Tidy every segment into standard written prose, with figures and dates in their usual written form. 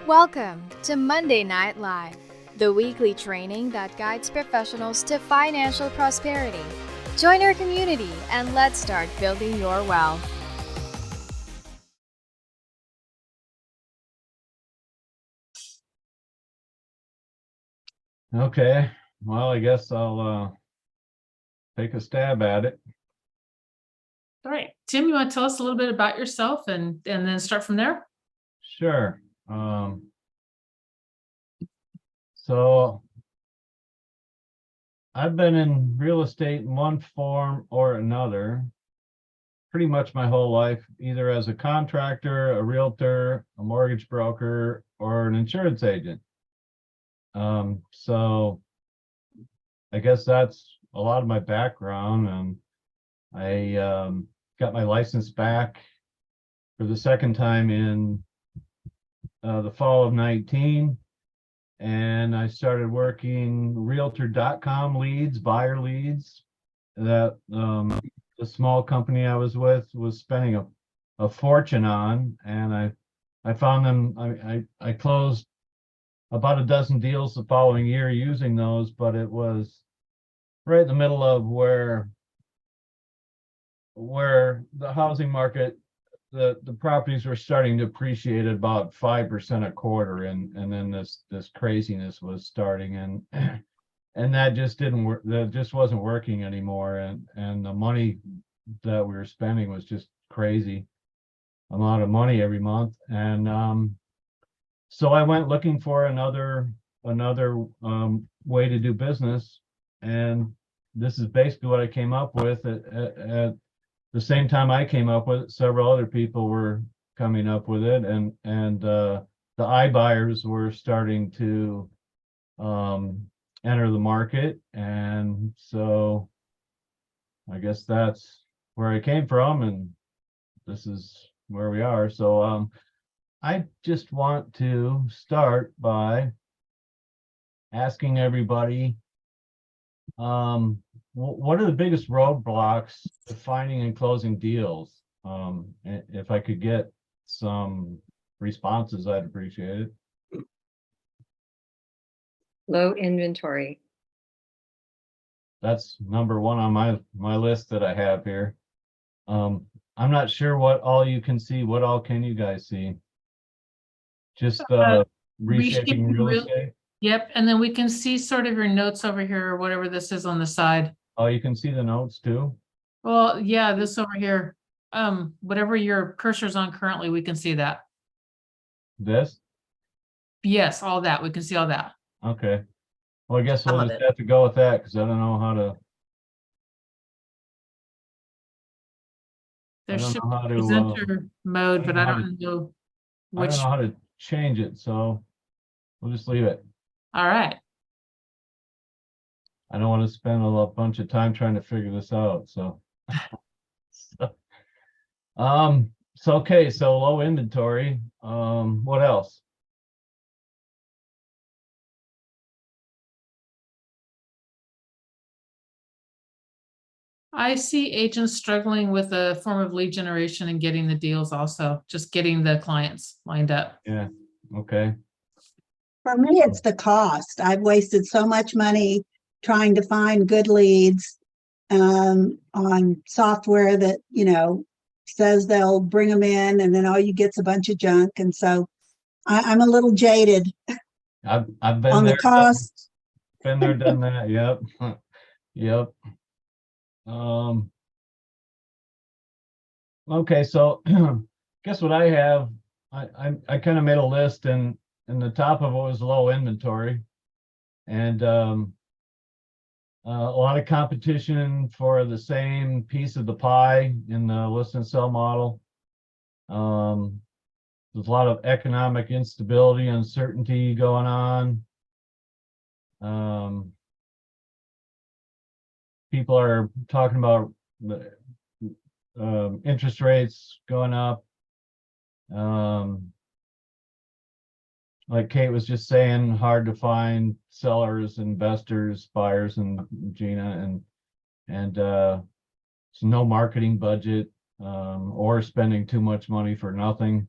Welcome to Monday Night Live, the weekly training that guides professionals to financial prosperity. Join our community and let's start building your wealth. Okay, well, I guess I'll take a stab at it. All right, Tim, you want to tell us a little bit about yourself and then start from there? Sure. So I've been in real estate in one form or another pretty much my whole life, either as a contractor, a realtor, a mortgage broker, or an insurance agent. So I guess that's a lot of my background, and I got my license back for the second time in the fall of 19, and I started working realtor.com leads, buyer leads, that the small company I was with was spending a fortune on, and I found them. I closed about a dozen deals the following year using those, but it was right in the middle of where the housing market, the properties were starting to appreciate at about 5% a quarter, and then this craziness was starting, and and that just didn't work. That just wasn't working anymore, and the money that we were spending was just crazy amount of money every month, and so I went looking for another way to do business, and this is basically what I came up with. At the same time I came up with it, several other people were coming up with it, and the iBuyers were starting to enter the market, and so I guess that's where I came from, and this is where we are. So I just want to start by asking everybody, what are the biggest roadblocks to finding and closing deals? If I could get some responses, I'd appreciate it. Low inventory. That's number one on my list that I have here. I'm not sure what all you can see. What all can you guys see? Just reshaping real estate. Yep, and then we can see sort of your notes over here, or whatever this is on the side. Oh, you can see the notes too? Well, yeah, this over here. Whatever your cursor's on currently, we can see that. This? Yes, all that. We can see all that. Okay. Well, I guess Some we'll of just it. have to go with that, because I don't know how to. There don't should know how be to, presenter mode, but I don't know I which. don't know how to change it, so we'll just leave it. All right. I don't want to spend a bunch of time trying to figure this out, so. So okay, so low inventory. What else? I see agents struggling with a form of lead generation and getting the deals also, just getting the clients lined up. Yeah, okay. For me, it's the cost. I've wasted so much money trying to find good leads on software that, says they'll bring them in, and then all you get's a bunch of junk. And so I'm a little jaded I've been on there, the cost. been there, done that. Yep. Yep. Okay, so guess what I have, I kind of made a list, and the top of it was low inventory, and a lot of competition for the same piece of the pie in the list and sell model. There's a lot of economic instability, uncertainty going on. People are talking about the interest rates going up. Like Kate was just saying, hard to find sellers, investors, buyers, and Gina, and so no marketing budget, or spending too much money for nothing.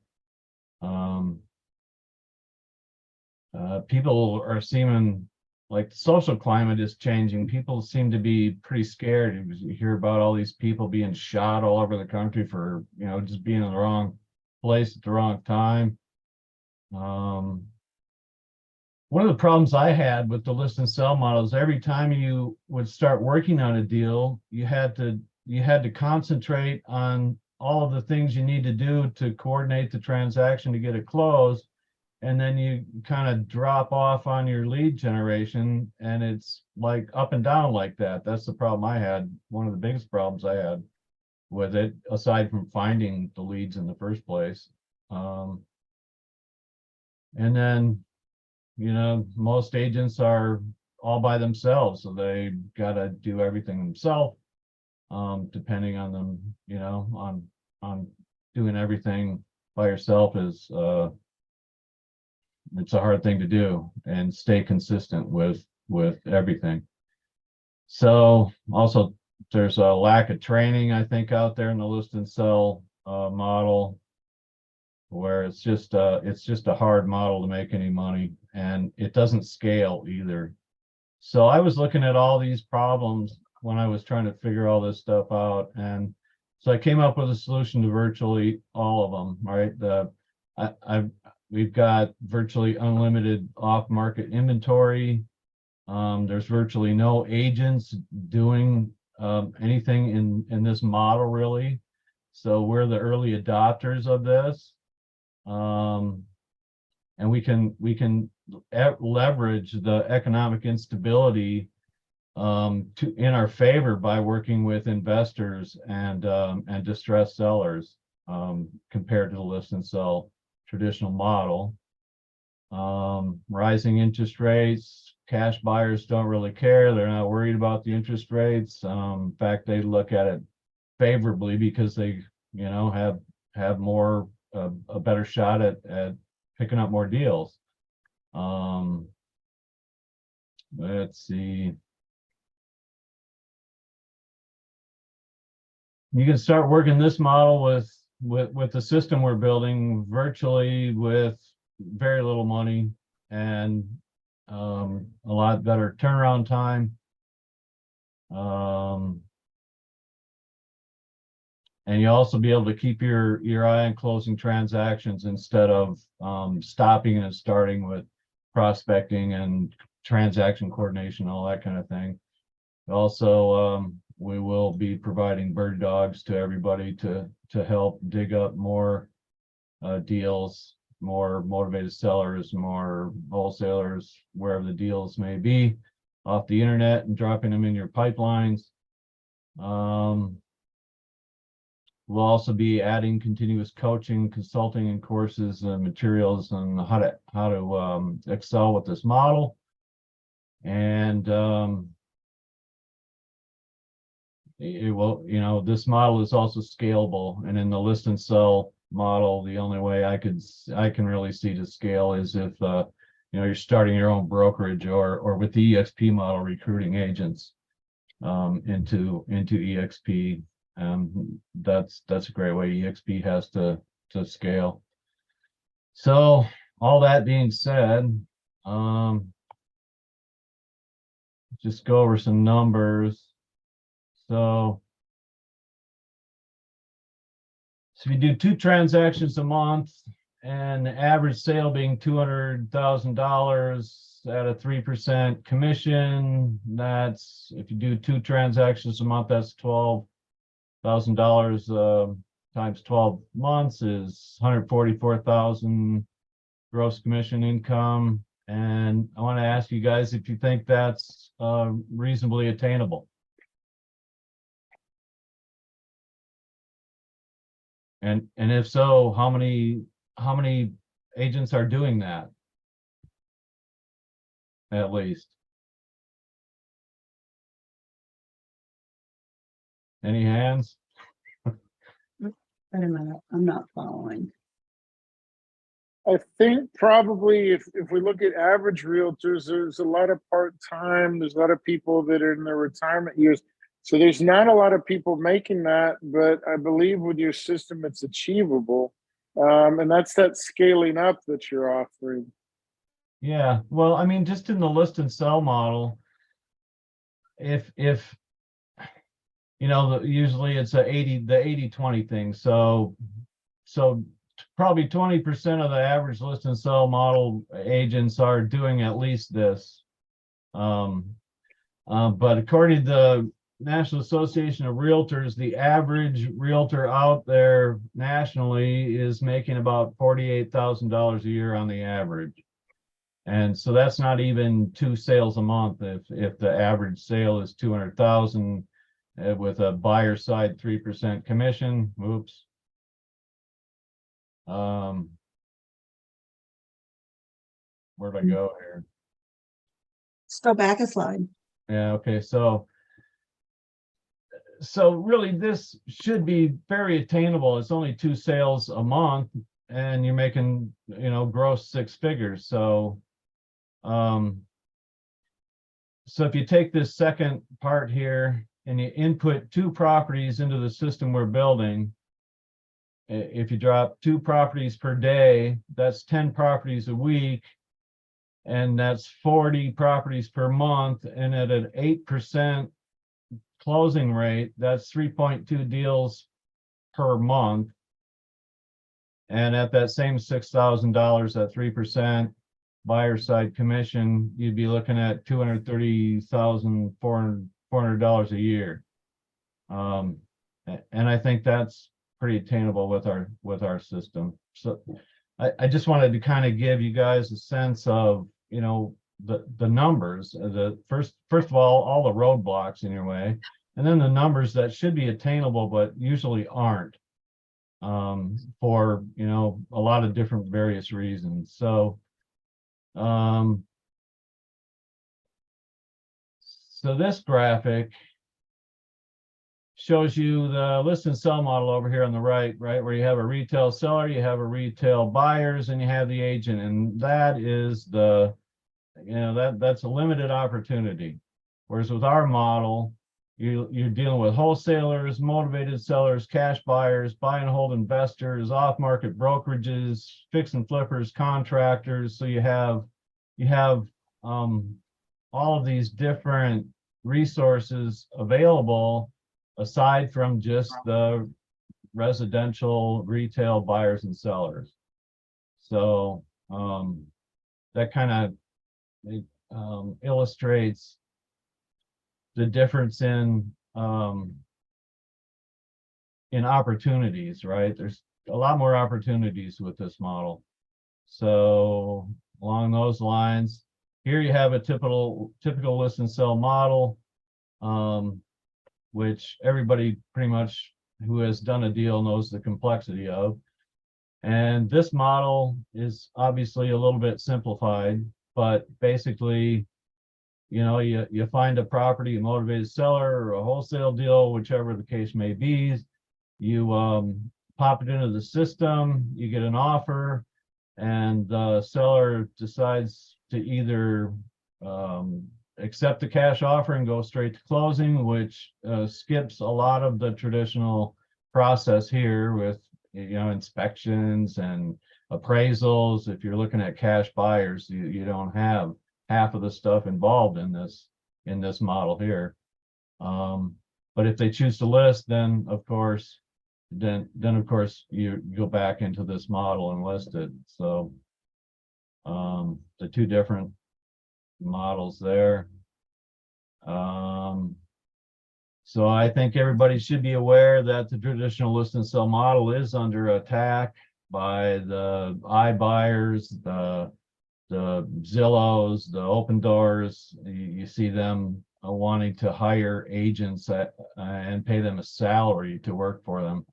people are seeming like the social climate is changing. People seem to be pretty scared. You hear about all these people being shot all over the country for, just being in the wrong place at the wrong time. One of the problems I had with the list and sell model is every time you would start working on a deal, you had to concentrate on all of the things you need to do to coordinate the transaction to get it closed. And then you kind of drop off on your lead generation, and it's like up and down like that. That's the problem I had. One of the biggest problems I had with it, aside from finding the leads in the first place. And then, most agents are all by themselves, so they got to do everything themselves. Depending on them, on doing everything by yourself is it's a hard thing to do and stay consistent with everything. So also there's a lack of training, I think, out there in the list and sell model, where it's just a hard model to make any money, and it doesn't scale either. So I was looking at all these problems when I was trying to figure all this stuff out, and so I came up with a solution to virtually all of them. Right, we've got virtually unlimited off-market inventory. There's virtually no agents doing anything in this model, really. So we're the early adopters of this, and we can leverage the economic instability in our favor by working with investors and distressed sellers, compared to the list and sell traditional model. Rising interest rates, cash buyers don't really care. They're not worried about the interest rates. In fact, they look at it favorably because they, have more, a better shot at picking up more deals. Let's see. You can start working this model with the system we're building virtually with very little money and a lot better turnaround time. And you also be able to keep your eye on closing transactions instead of stopping and starting with prospecting and transaction coordination, all that kind of thing. Also, we will be providing bird dogs to everybody to help dig up more deals, more motivated sellers, more wholesalers, wherever the deals may be, off the internet and dropping them in your pipelines. We'll also be adding continuous coaching, consulting, and courses and materials on how to excel with this model. And it will, this model is also scalable. And in the list and sell model, the only way I can really see to scale is if you're starting your own brokerage or with the EXP model, recruiting agents into EXP. That's a great way EXP has to scale. So all that being said, just go over some numbers. So if you do 2 transactions a month and the average sale being $200,000 at a 3% commission, that's, if you do 2 transactions a month, that's $12,000 times 12 months is 144,000 gross commission income. And I want to ask you guys if you think that's reasonably attainable. And if so, how many agents are doing that? At least. Any hands? Wait a minute, I'm not following. I think probably if we look at average realtors, there's a lot of part-time, there's a lot of people that are in their retirement years. So there's not a lot of people making that, but I believe with your system, it's achievable. And that's that scaling up that you're offering. Yeah, well, I mean, just in the list and sell model, if usually it's the 80-20 thing. So probably 20% of the average list and sell model agents are doing at least this. But according to the National Association of Realtors, the average realtor out there nationally is making about $48,000 a year on the average. And so that's not even 2 sales a month. If the average sale is 200,000 with a buyer side 3% commission, oops. Where'd I go here? Let's go back a slide. Yeah, okay, so really this should be very attainable. It's only 2 sales a month and you're making, gross 6 figures. So if you take this second part here and you input 2 properties into the system we're building, if you drop 2 properties per day, that's 10 properties a week, and that's 40 properties per month. And at an 8% closing rate, that's 3.2 deals per month. And at that same $6,000 at 3% buyer side commission, you'd be looking at $230,400 a year. And I think that's pretty attainable with our system. So I just wanted to kind of give you guys a sense of, the numbers, the first of all the roadblocks in your way, and then the numbers that should be attainable but usually aren't, for a lot of different various reasons. So this graphic shows you the list and sell model over here on the right, where you have a retail seller, you have a retail buyers, and you have the agent, and that is that's a limited opportunity. Whereas with our model, you're dealing with wholesalers, motivated sellers, cash buyers, buy and hold investors, off-market brokerages, fix and flippers, contractors. So you have all of these different resources available aside from just the residential retail buyers and sellers. So that kind of illustrates the difference in opportunities, right? There's a lot more opportunities with this model. So along those lines, here you have a typical list and sell model, which everybody pretty much who has done a deal knows the complexity of. And this model is obviously a little bit simplified, but basically, you find a property, a motivated seller or a wholesale deal, whichever the case may be. You pop it into the system, you get an offer, and the seller decides to either accept the cash offer and go straight to closing, which skips a lot of the traditional process here with inspections and appraisals. If you're looking at cash buyers, you don't have half of the stuff involved in this model here. But if they choose to list, then of course you go back into this model and list it. So the 2 different models there. So I think everybody should be aware that the traditional list and sell model is under attack by the iBuyers, the Zillows, the Open Doors. You see them wanting to hire agents and pay them a salary to work for them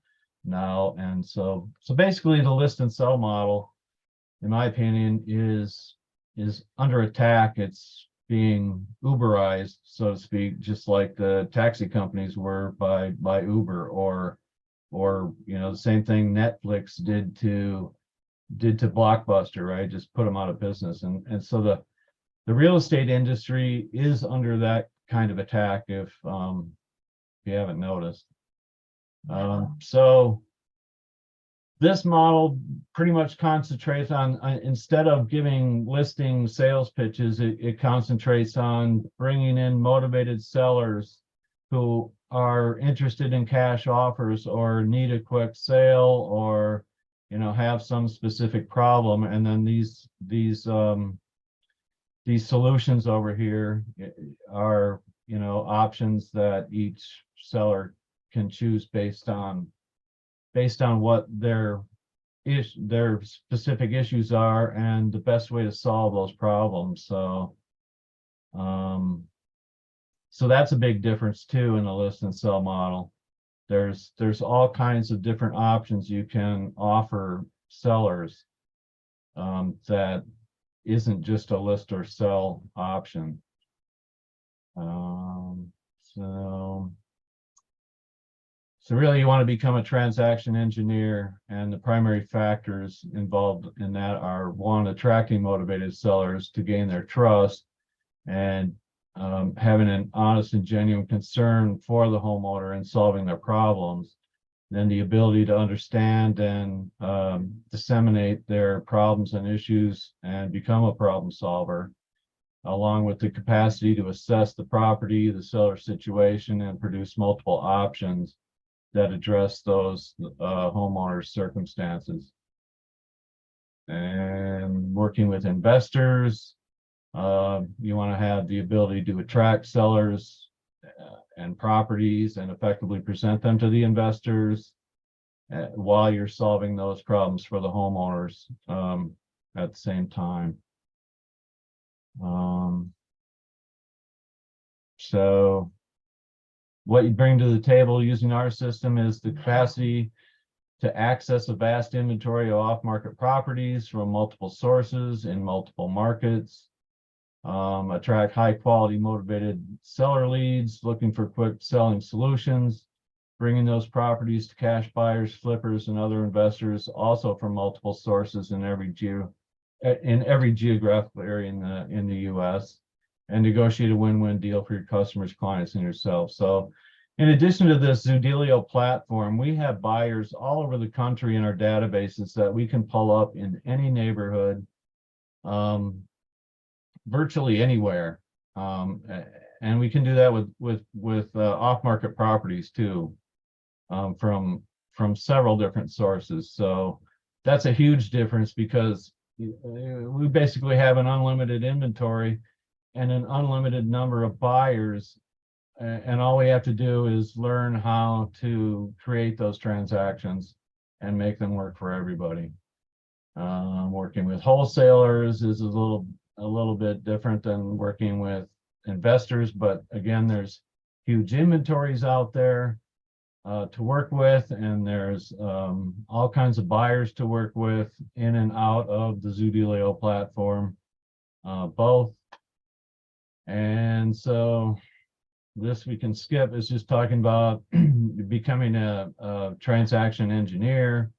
now. And so basically the list and sell model, in my opinion, is under attack. It's being Uberized, so to speak, just like the taxi companies were by Uber, or the same thing Netflix did to Blockbuster, right? Just put them out of business. And so the real estate industry is under that kind of attack, if you haven't noticed. So this model pretty much concentrates on, instead of giving listing sales pitches, it concentrates on bringing in motivated sellers who are interested in cash offers or need a quick sale, or have some specific problem, and then these solutions over here are options that each seller can choose based on what their specific issues are and the best way to solve those problems. So that's a big difference too in the list and sell model. There's all kinds of different options you can offer sellers that isn't just a list or sell option. So really you want to become a transaction engineer, and the primary factors involved in that are, one, attracting motivated sellers to gain their trust, and having an honest and genuine concern for the homeowner and solving their problems. Then the ability to understand and disseminate their problems and issues and become a problem solver, along with the capacity to assess the property, the seller situation, and produce multiple options that address those homeowners' circumstances. And working with investors, you want to have the ability to attract sellers and properties and effectively present them to the investors while you're solving those problems for the homeowners at the same time. So what you bring to the table using our system is the capacity to access a vast inventory of off-market properties from multiple sources in multiple markets, attract high-quality motivated seller leads looking for quick selling solutions, bringing those properties to cash buyers, flippers, and other investors also from multiple sources in every geographical area in the U.S., and negotiate a win-win deal for your customers, clients, and yourself. So in addition to this Zoodealio platform, we have buyers all over the country in our databases that we can pull up in any neighborhood, virtually anywhere. And we can do that with off-market properties too, from several different sources. So that's a huge difference, because we basically have an unlimited inventory and an unlimited number of buyers, and all we have to do is learn how to create those transactions and make them work for everybody. Working with wholesalers is a little bit different than working with investors, but again, there's huge inventories out there to work with, and there's all kinds of buyers to work with in and out of the Zoodealio platform, both. And so this we can skip. Is just talking about becoming a transaction engineer,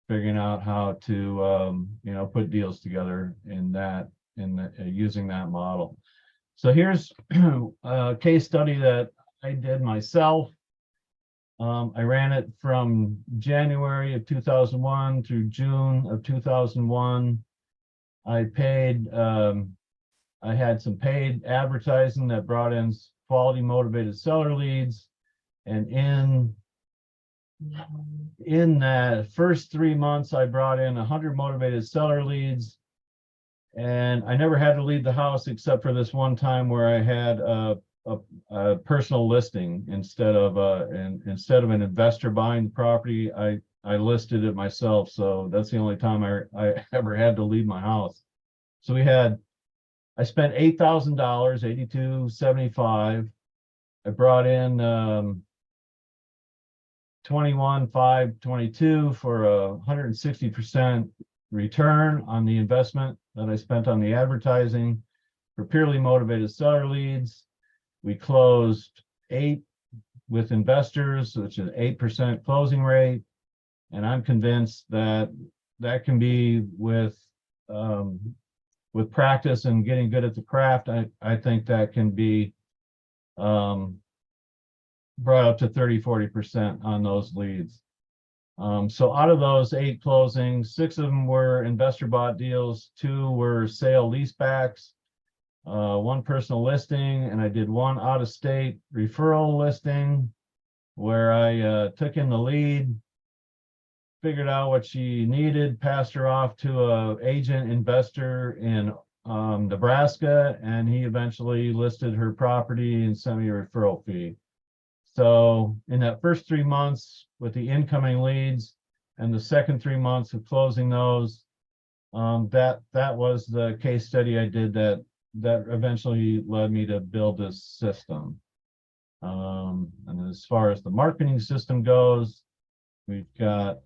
figuring out how to put deals together using that model. So here's a case study that I did myself. I ran it from January of 2001 through June of 2001. I had some paid advertising that brought in quality motivated seller leads, and in that first 3 months I brought in 100 motivated seller leads, and I never had to leave the house except for this one time where I had a personal listing. Instead of an investor buying the property, I listed it myself. So that's the only time I ever had to leave my house. So I spent $8,000, $8,275. I brought in 21,522 for a 160% return on the investment that I spent on the advertising for purely motivated seller leads. We closed 8 with investors, which is 8% closing rate. And I'm convinced that can be with practice and getting good at the craft. I think that can be brought up to 30-40% on those leads. So out of those 8 closings, 6 of them were investor bought deals, 2 were sale leasebacks, 1 personal listing, and I did 1 out of state referral listing where I took in the lead, figured out what she needed, passed her off to a agent investor in Nebraska, and he eventually listed her property and sent me a referral fee. So in that first 3 months with the incoming leads and the second 3 months of closing those, that was the case study I did that eventually led me to build this system. And as far as the marketing system goes, we've got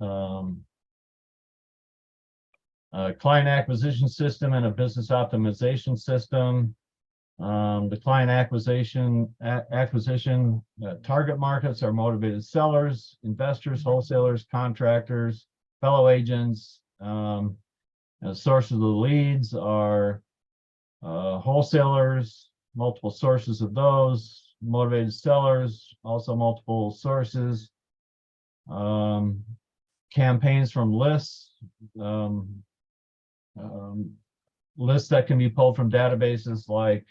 a client acquisition system and a business optimization system. The client acquisition target markets are motivated sellers, investors, wholesalers, contractors, fellow agents. Sources of the leads are wholesalers, multiple sources of those, motivated sellers, also multiple sources, campaigns from lists, lists that can be pulled from databases like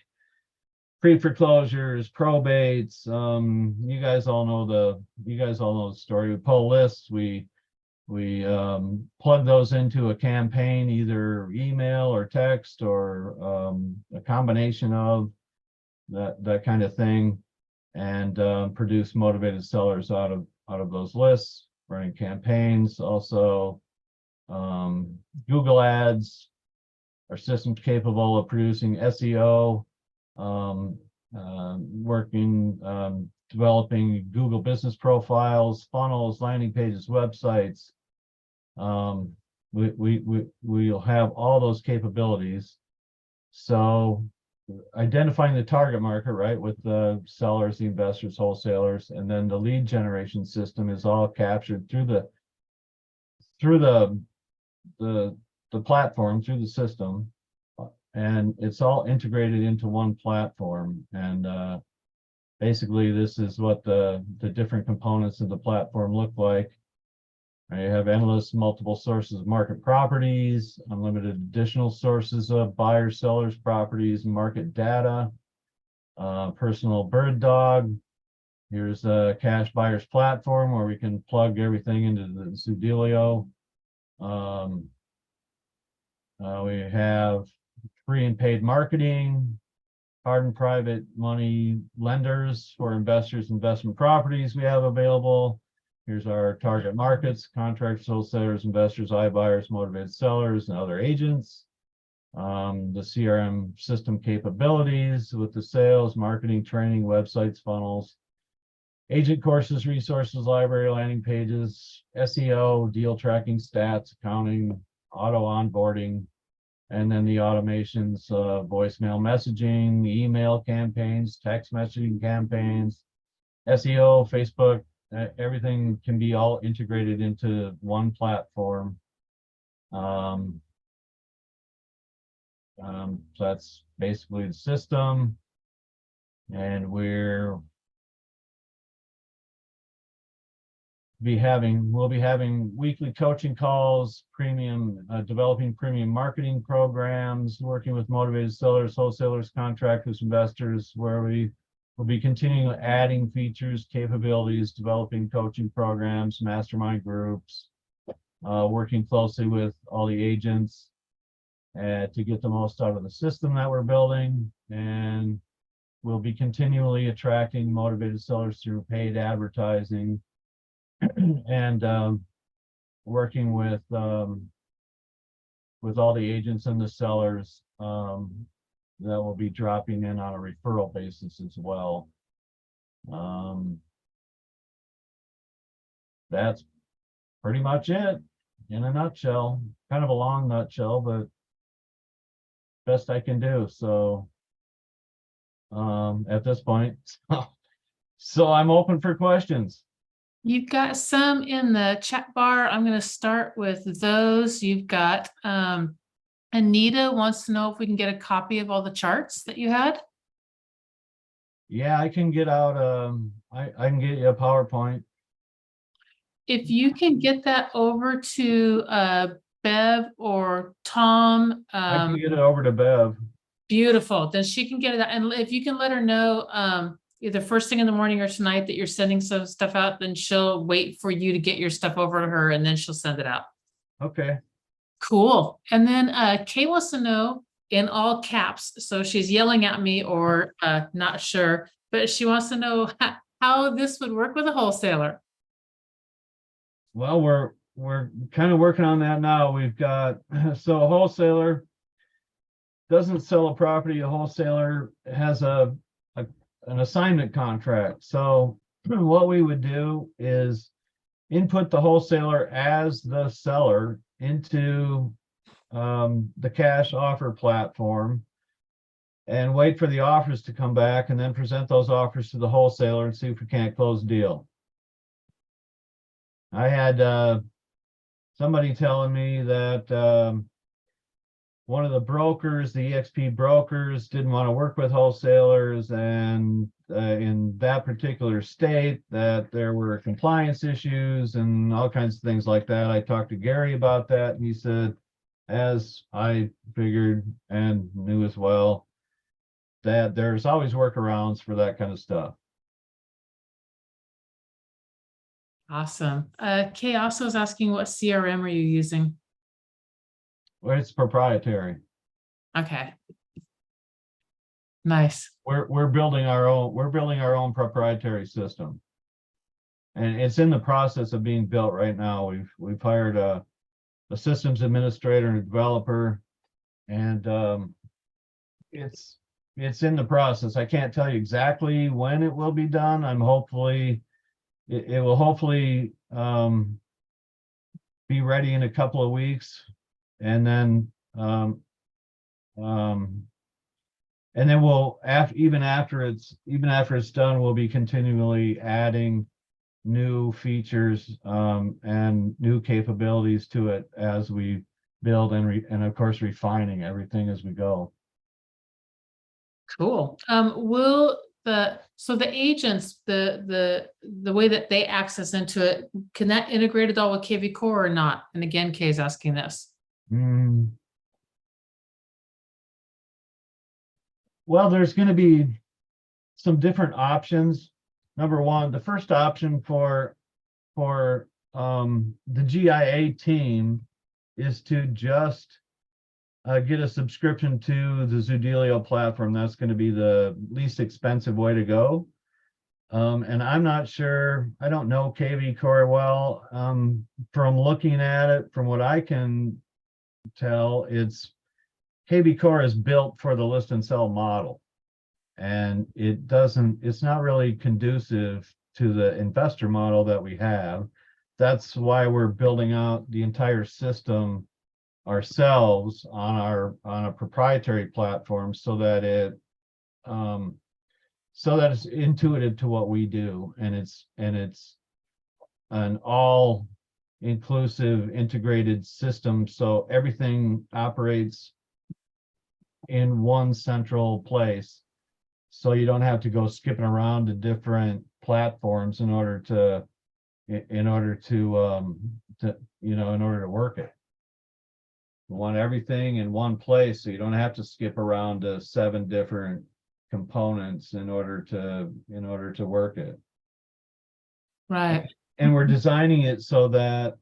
pre-foreclosures, probates. You guys all know the story. We pull lists, we plug those into a campaign, either email or text or a combination of that kind of thing, and produce motivated sellers out of those lists, running campaigns. Also, Google ads. Our system's capable of producing SEO, developing Google business profiles, funnels, landing pages, websites. We'll have all those capabilities. So identifying the target market, right, with the sellers, the investors, wholesalers, and then the lead generation system is all captured through the platform, through the system, and it's all integrated into one platform. And basically this is what the different components of the platform look like. You have endless multiple sources of market properties, unlimited additional sources of buyers, sellers, properties, market data, personal bird dog. Here's a cash buyers platform where we can plug everything into the Zudilio. We have free and paid marketing, hard and private money lenders for investors, investment properties we have available. Here's our target markets: contractors, wholesalers, investors, iBuyers, motivated sellers, and other agents. The CRM system capabilities with the sales, marketing, training, websites, funnels, agent courses, resources, library, landing pages, SEO, deal tracking, stats, accounting, auto onboarding, and then the automations, voicemail messaging, email campaigns, text messaging campaigns, SEO, Facebook. Everything can be all integrated into one platform. So that's basically the system, and we'll be having weekly coaching calls, developing premium marketing programs, working with motivated sellers, wholesalers, contractors, investors, where we'll be continuing adding features, capabilities, developing coaching programs, mastermind groups, working closely with all the agents to get the most out of the system that we're building. And we'll be continually attracting motivated sellers through paid advertising and working with all the agents and the sellers that will be dropping in on a referral basis as well. That's pretty much it in a nutshell. Kind of a long nutshell, but best I can do. So at this point, so I'm open for questions. You've got some in the chat bar. I'm going to start with those. You've got Anita wants to know if we can get a copy of all the charts that you had. Yeah, I can get out I can get you a PowerPoint. if you can get that over to Bev or Tom, I can get it over to Bev. beautiful. Then she can get it out. And if you can let her know either first thing in the morning or tonight that you're sending some stuff out, then she'll wait for you to get your stuff over to her and then she'll send it out. Okay. Cool. And then Kay wants to know in all caps. So she's yelling at me or not sure, but she wants to know how this would work with a wholesaler. Well, we're kind of working on that now. We've got, so a wholesaler doesn't sell a property. A wholesaler has an assignment contract. So what we would do is input the wholesaler as the seller into the cash offer platform and wait for the offers to come back and then present those offers to the wholesaler and see if we can't close the deal. I had somebody telling me that one of the brokers, the EXP brokers, didn't want to work with wholesalers, and in that particular state that there were compliance issues and all kinds of things like that. I talked to Gary about that, and he said, as I figured and knew as well, that there's always workarounds for that kind of stuff. Awesome. Kay also is asking, what CRM are you using? Well, it's proprietary. Okay. Nice. We're building our own proprietary system, and it's in the process of being built right now. We've hired a systems administrator and a developer, and it's in the process. I can't tell you exactly when it will be done. I'm hopefully it will hopefully be ready in a couple of weeks, and then we'll even after it's done, we'll be continually adding new features and new capabilities to it as we build and of course refining everything as we go. Cool. So the agents, the way that they access into it, can that integrate it all with KV Core or not? And again, Kay's asking this. Well, there's going to be some different options. Number one, the first option for the GIA team is to just get a subscription to the Zoodealio platform. That's going to be the least expensive way to go. And I'm not sure, I don't know KV Core well. From looking at it, from what I can tell, KV Core is built for the list and sell model. And it's not really conducive to the investor model that we have. That's why we're building out the entire system ourselves on a proprietary platform, so that it's intuitive to what we do, and it's an all inclusive integrated system, so everything operates in one central place, so you don't have to go skipping around to different platforms in order to work it. You want everything in one place, so you don't have to skip around to 7 different components in order to work it. Right. And we're designing it so that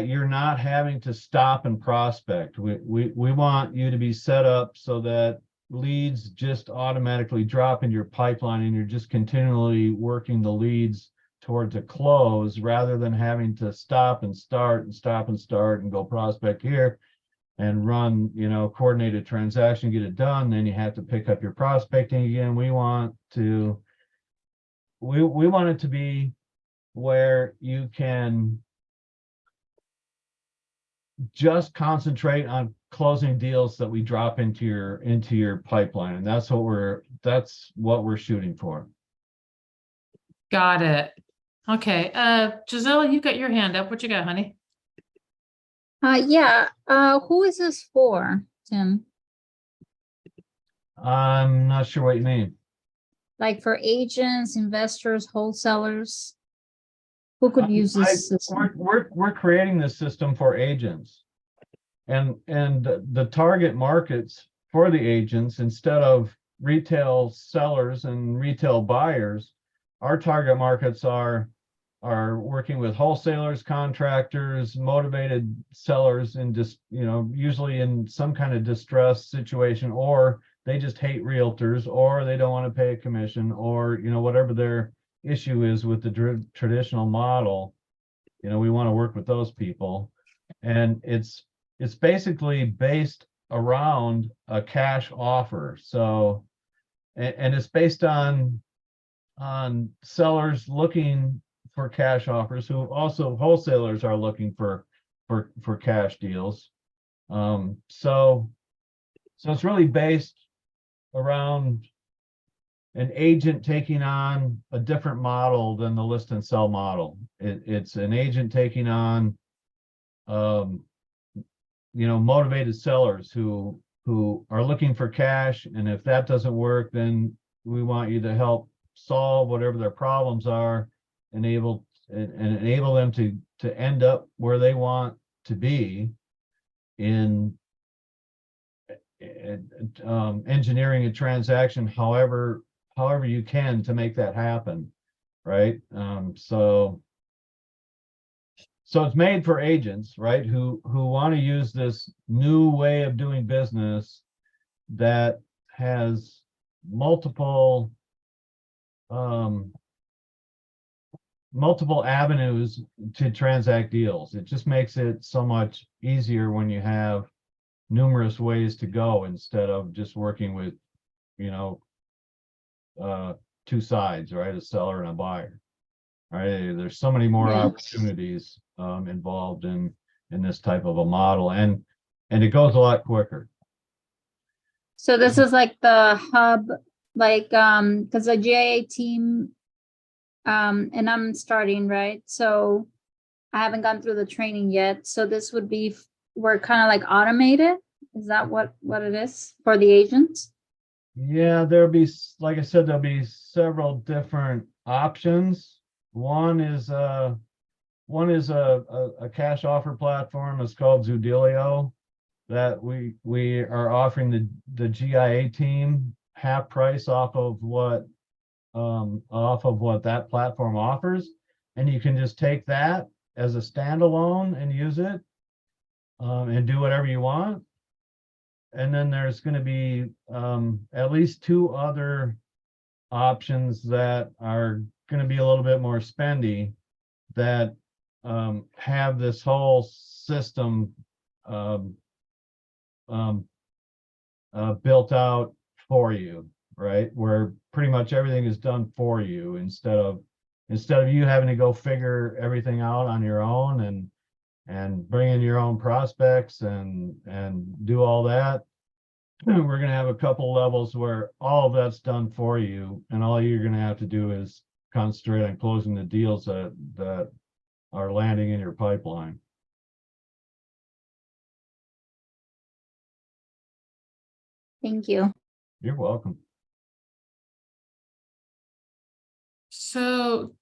you're not having to stop and prospect. We want you to be set up so that leads just automatically drop in your pipeline, and you're just continually working the leads towards a close, rather than having to stop and start and go prospect here and run, coordinated transaction, get it done. Then you have to pick up your prospecting again. We want it to be where you can just concentrate on closing deals that we drop into your pipeline. And that's what we're shooting for. Got it. Okay. Giselle, you got your hand up. What you got, honey? Yeah. Who is this for, Tim? I'm not sure what you mean. Like for agents, investors, wholesalers? Who could use this system? We're creating this system for agents. And the target markets for the agents, instead of retail sellers and retail buyers, our target markets are working with wholesalers, contractors, motivated sellers, and just, usually in some kind of distress situation, or they just hate realtors, or they don't want to pay a commission, or whatever their issue is with the traditional model. We want to work with those people, and it's basically based around a cash offer. So, and it's based on sellers looking for cash offers, who also wholesalers are looking for cash deals. So it's really based around an agent taking on a different model than the list and sell model. It's an agent taking on motivated sellers who are looking for cash, and if that doesn't work, then we want you to help solve whatever their problems are, enable them to end up where they want to be in engineering a transaction however you can to make that happen, right? So it's made for agents, right, who want to use this new way of doing business that has multiple avenues to transact deals. It just makes it so much easier when you have numerous ways to go, instead of just working with two sides, right, a seller and a buyer. Right, there's so many more opportunities involved in this type of a model, and it goes a lot quicker. So this is like the hub, like because the GIA team, and I'm starting, right? So I haven't gone through the training yet. So this would be, we're kind of like automated. Is that what it is for the agents? Yeah, there'll be, like I said, there'll be several different options. One is a cash offer platform. It's called Zudilio, that we are offering the GIA team half price off of what that platform offers, and you can just take that as a standalone and use it and do whatever you want. And then there's going to be at least two other options that are going to be a little bit more spendy, that have this whole system built out for you, right? Where pretty much everything is done for you, instead of you having to go figure everything out on your own and bring in your own prospects and do all that. We're going to have a couple levels where all of that's done for you, and all you're going to have to do is concentrate on closing the deals that are landing in your pipeline. Thank you. You're welcome. So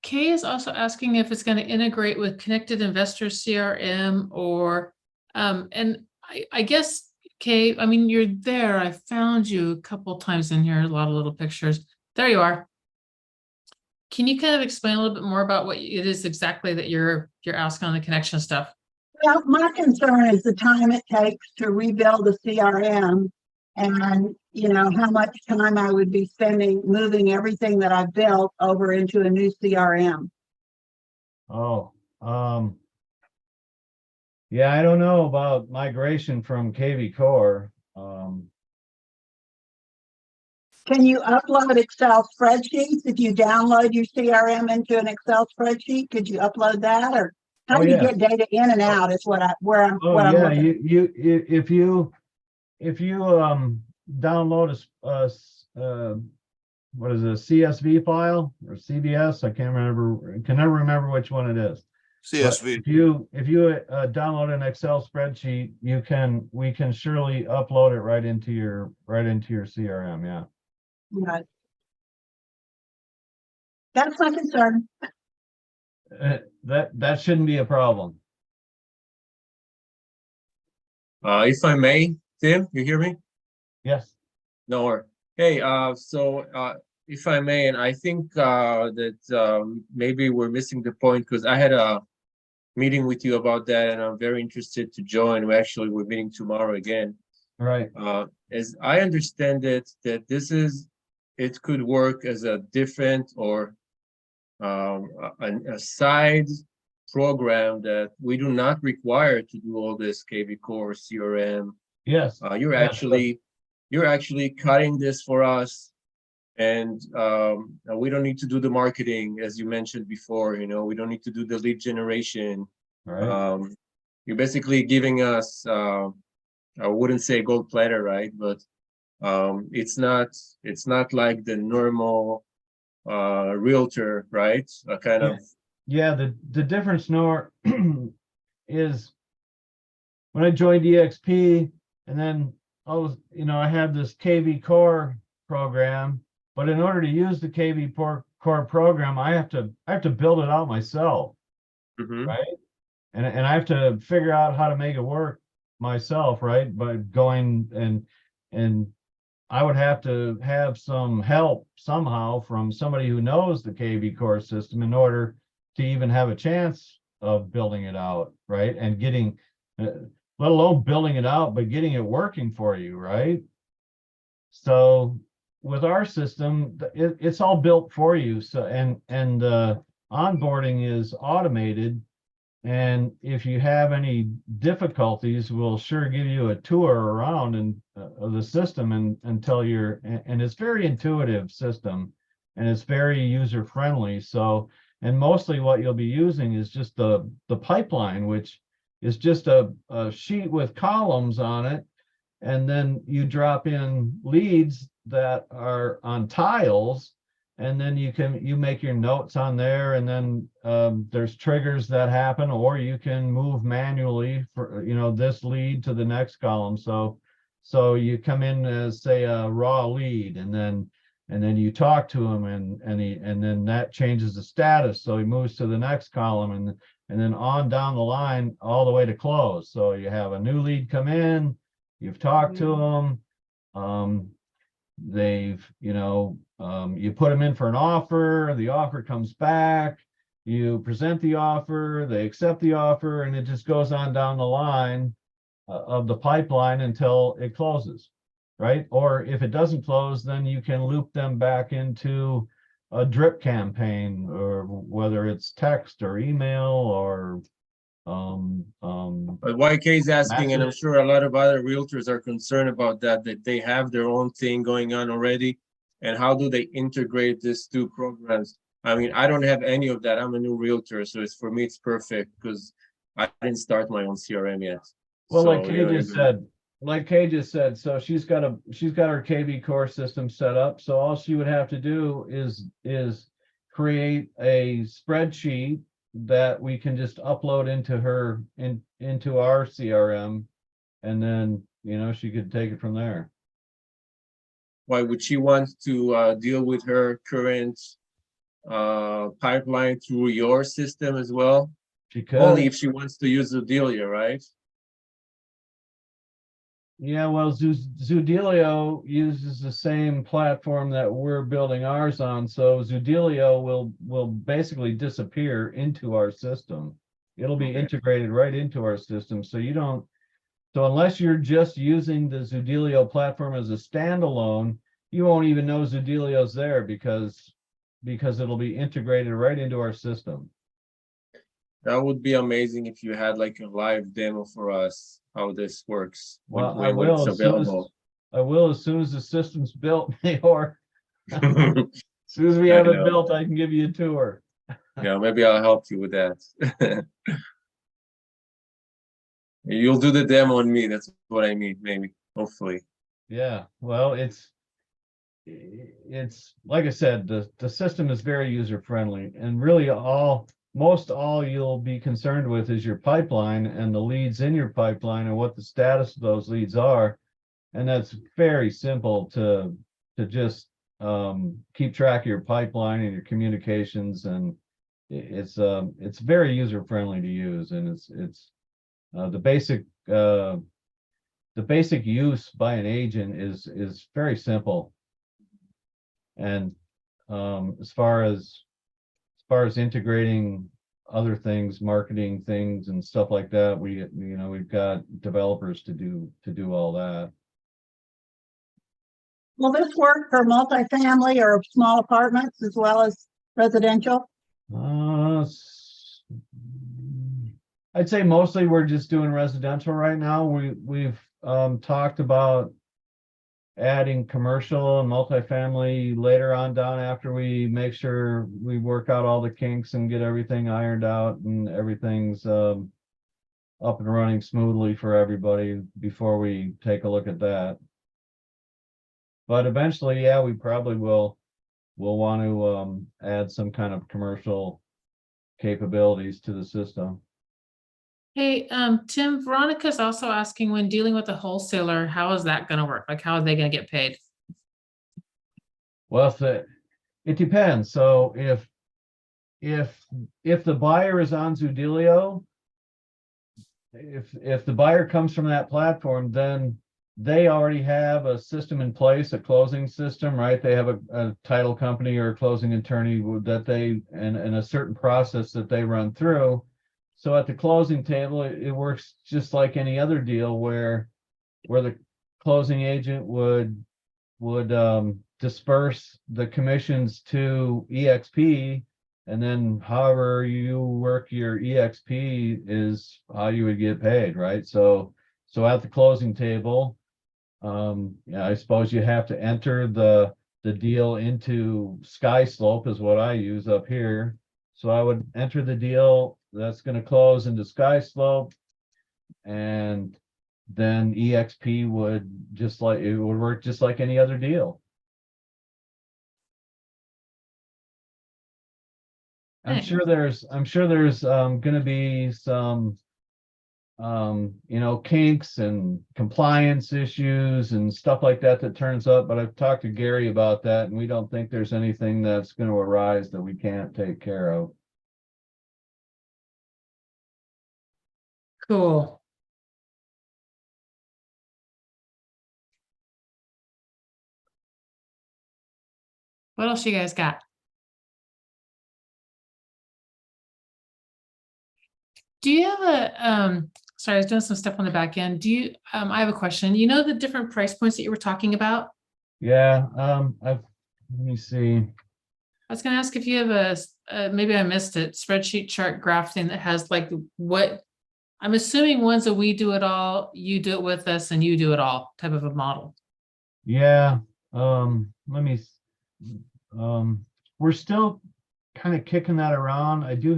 Kay is also asking if it's going to integrate with Connected Investor CRM, or and I guess, Kay, I mean, you're there. I found you a couple times in here, a lot of little pictures. There you are. Can you kind of explain a little bit more about what it is exactly that you're asking on the connection stuff? Well, my concern is the time it takes to rebuild a CRM, and how much time I would be spending moving everything that I've built over into a new CRM. Oh, yeah, I don't know about migration from KV Core. Can you upload Excel spreadsheets? If you download your CRM into an Excel spreadsheet, could you upload that, or how do you get data in and out? Is what I'm looking. If you download what is it, a CSV file or CBS? I can never remember which one it is. CSV. But if you download an Excel spreadsheet, we can surely upload it right into your CRM. Yeah. Right. That's my concern. That shouldn't be a problem. If I may, Tim, you hear me? Yes. No. Hey, if I may, and I think that maybe we're missing the point because I had a meeting with you about that, and I'm very interested to join. We're meeting tomorrow again. Right. As I understand it, that it could work as a different or a side program that we do not require to do all this KV Core, CRM. Yes. You're Yes. actually cutting this for us, and we don't need to do the marketing, as you mentioned before. We don't need to do the lead generation. Right. You're basically giving us, I wouldn't say gold platter, right? But it's not like the normal realtor, right? A kind of Yeah, the difference, Nor, is when I joined EXP, and then I had this KV Core program, but in order to use the KV Core program, I have to build it out myself, Mhm. right? And I have to figure out how to make it work myself, right? By going and I would have to have some help somehow from somebody who knows the KV Core system in order to even have a chance of building it out, right? And getting, let alone building it out, but getting it working for you, right? So with our system, it's all built for you. So and onboarding is automated. And if you have any difficulties, we'll sure give you a tour around of the system until and it's very intuitive system, and it's very user friendly. So, and mostly what you'll be using is just the pipeline, which is just a sheet with columns on it. And then you drop in leads that are on tiles, and then you make your notes on there, and then there's triggers that happen, or you can move manually for this lead to the next column. So you come in as, say, a raw lead, and then you talk to him, and then that changes the status, so he moves to the next column, and then on down the line all the way to close. So you have a new lead come in, you've talked to them, you put them in for an offer, the offer comes back, you present the offer, they accept the offer, and it just goes on down the line of the pipeline until it closes, right? Or if it doesn't close, then you can loop them back into a drip campaign, or whether it's text or email or But YK is asking, and I'm sure a lot of other realtors are concerned about that they have their own thing going on already. And how do they integrate these two programs? I mean, I don't have any of that. I'm a new realtor, so for me, it's perfect because I didn't start my own CRM yet. Well, So, like Kay just said, so she's got her KV Core system set up. So all she would have to do is create a spreadsheet that we can just upload into our CRM, and then she could take it from there. Why would she want to deal with her current pipeline through your system as well? She could. Only if she wants to use Zudelia, right? Yeah, well, Zudelio uses the same platform that we're building ours on, so Zudelio will basically disappear into our system. It'll be integrated right into our system, so unless you're just using the Zudelio platform as a standalone, you won't even know Zudelio's there because it'll be integrated right into our system. That would be amazing if you had like a live demo for us how this works. Well, when it's available. I will as soon as the system's built, or as soon as we have it built, I can give you a tour. Yeah, maybe I'll help you with that. You'll do the demo on me. That's what I mean, maybe, hopefully. Yeah, well, it's like I said, the system is very user friendly, and really most all you'll be concerned with is your pipeline and the leads in your pipeline and what the status of those leads are. And that's very simple to just keep track of your pipeline and your communications, and it's very user friendly to use, and it's the basic use by an agent is very simple. And as far as integrating other things, marketing things and stuff like that, we've got developers to do all that. Will this work for multifamily or small apartments as well as residential? I'd say mostly we're just doing residential right now. We've talked about adding commercial and multifamily later on down after we make sure we work out all the kinks and get everything ironed out and everything's up and running smoothly for everybody before we take a look at that. But eventually, yeah, we probably will want to add some kind of commercial capabilities to the system. Hey, Tim, Veronica's also asking, when dealing with a wholesaler, how is that gonna work? Like, how are they gonna get paid? Well, it depends. So if the buyer is on Zudilio, if the buyer comes from that platform, then they already have a system in place, a closing system, right? They have a title company or a closing attorney that and a certain process that they run through. So at the closing table, it works just like any other deal where the closing agent would disperse the commissions to EXP, and then however you work your EXP is how you would get paid, right? So at the closing table, yeah, I suppose you have to enter the deal into SkySlope is what I use up here. So I would enter the deal that's going to close into SkySlope, and then EXP would work just like any other deal. I'm sure there's going to be some kinks and compliance issues and stuff like that turns up, but I've talked to Gary about that, and we don't think there's anything that's going to arise that we can't take care of. Cool. What else you guys got? Do you have a, sorry, I was doing some stuff on the back end. I have a question. You know the different price points that you were talking about? Yeah, let me see. I was gonna ask if you have maybe I missed it, spreadsheet chart graph thing that has like what, I'm assuming one's a we do it all, you do it with us, and you do it all type of a model. Yeah, we're still kind of kicking that around. I do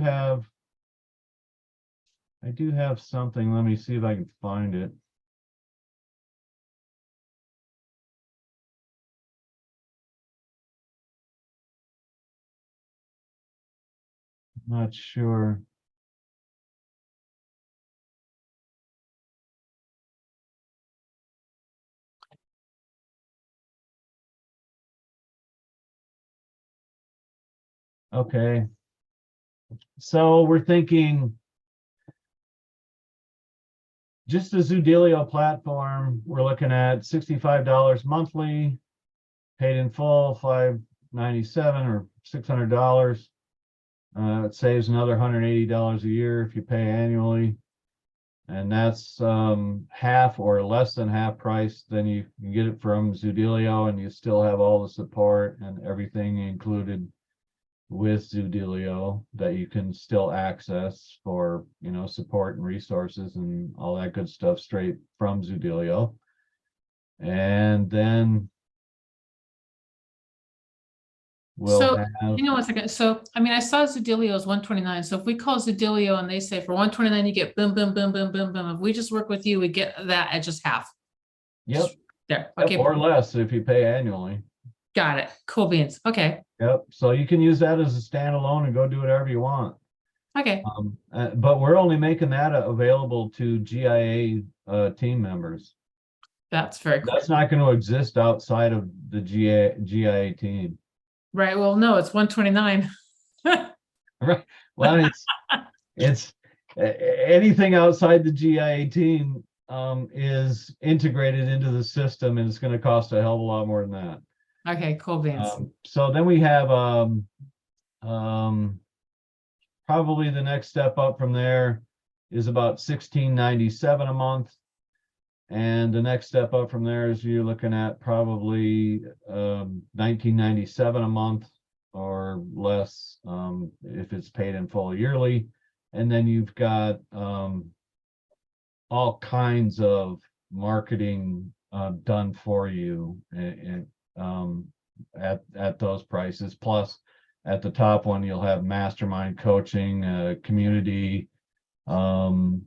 have something. Let me see if I can find it. Not sure. Okay. So we're thinking just the Zudilio platform, we're looking at $65 monthly, paid in full, $597 or $600. It saves another $180 a year if you pay annually. And that's half or less than half price than you can get it from Zudilio, and you still have all the support and everything included with Zudilio that you can still access for, support and resources and all that good stuff straight from Zudilio. And then we'll have, hang on one second. So, I mean, I saw Zudilio is 129. So if we call Zudilio and they say for 129, you get boom, boom, boom, boom, boom, boom. If we just work with you, we get that at just half. yep, There. yep, Okay. or less if you pay annually. Got it. Cool beans. Okay. Yep. So you can use that as a standalone and go do whatever you want. Okay. But we're only making that available to GIA team members. That's very cool. That's not going to exist outside of the GIA team. Right. Well, no, it's 129. Right. Well, it's anything outside the GIA team is integrated into the system, and it's going to cost a hell of a lot more than that. Okay, cool beans. So then we have probably the next step up from there is about $16.97 a month. And the next step up from there is you're looking at probably $19.97 a month or less if it's paid in full yearly. And then you've got all kinds of marketing done for you and at those prices. Plus, at the top one, you'll have mastermind coaching, community, and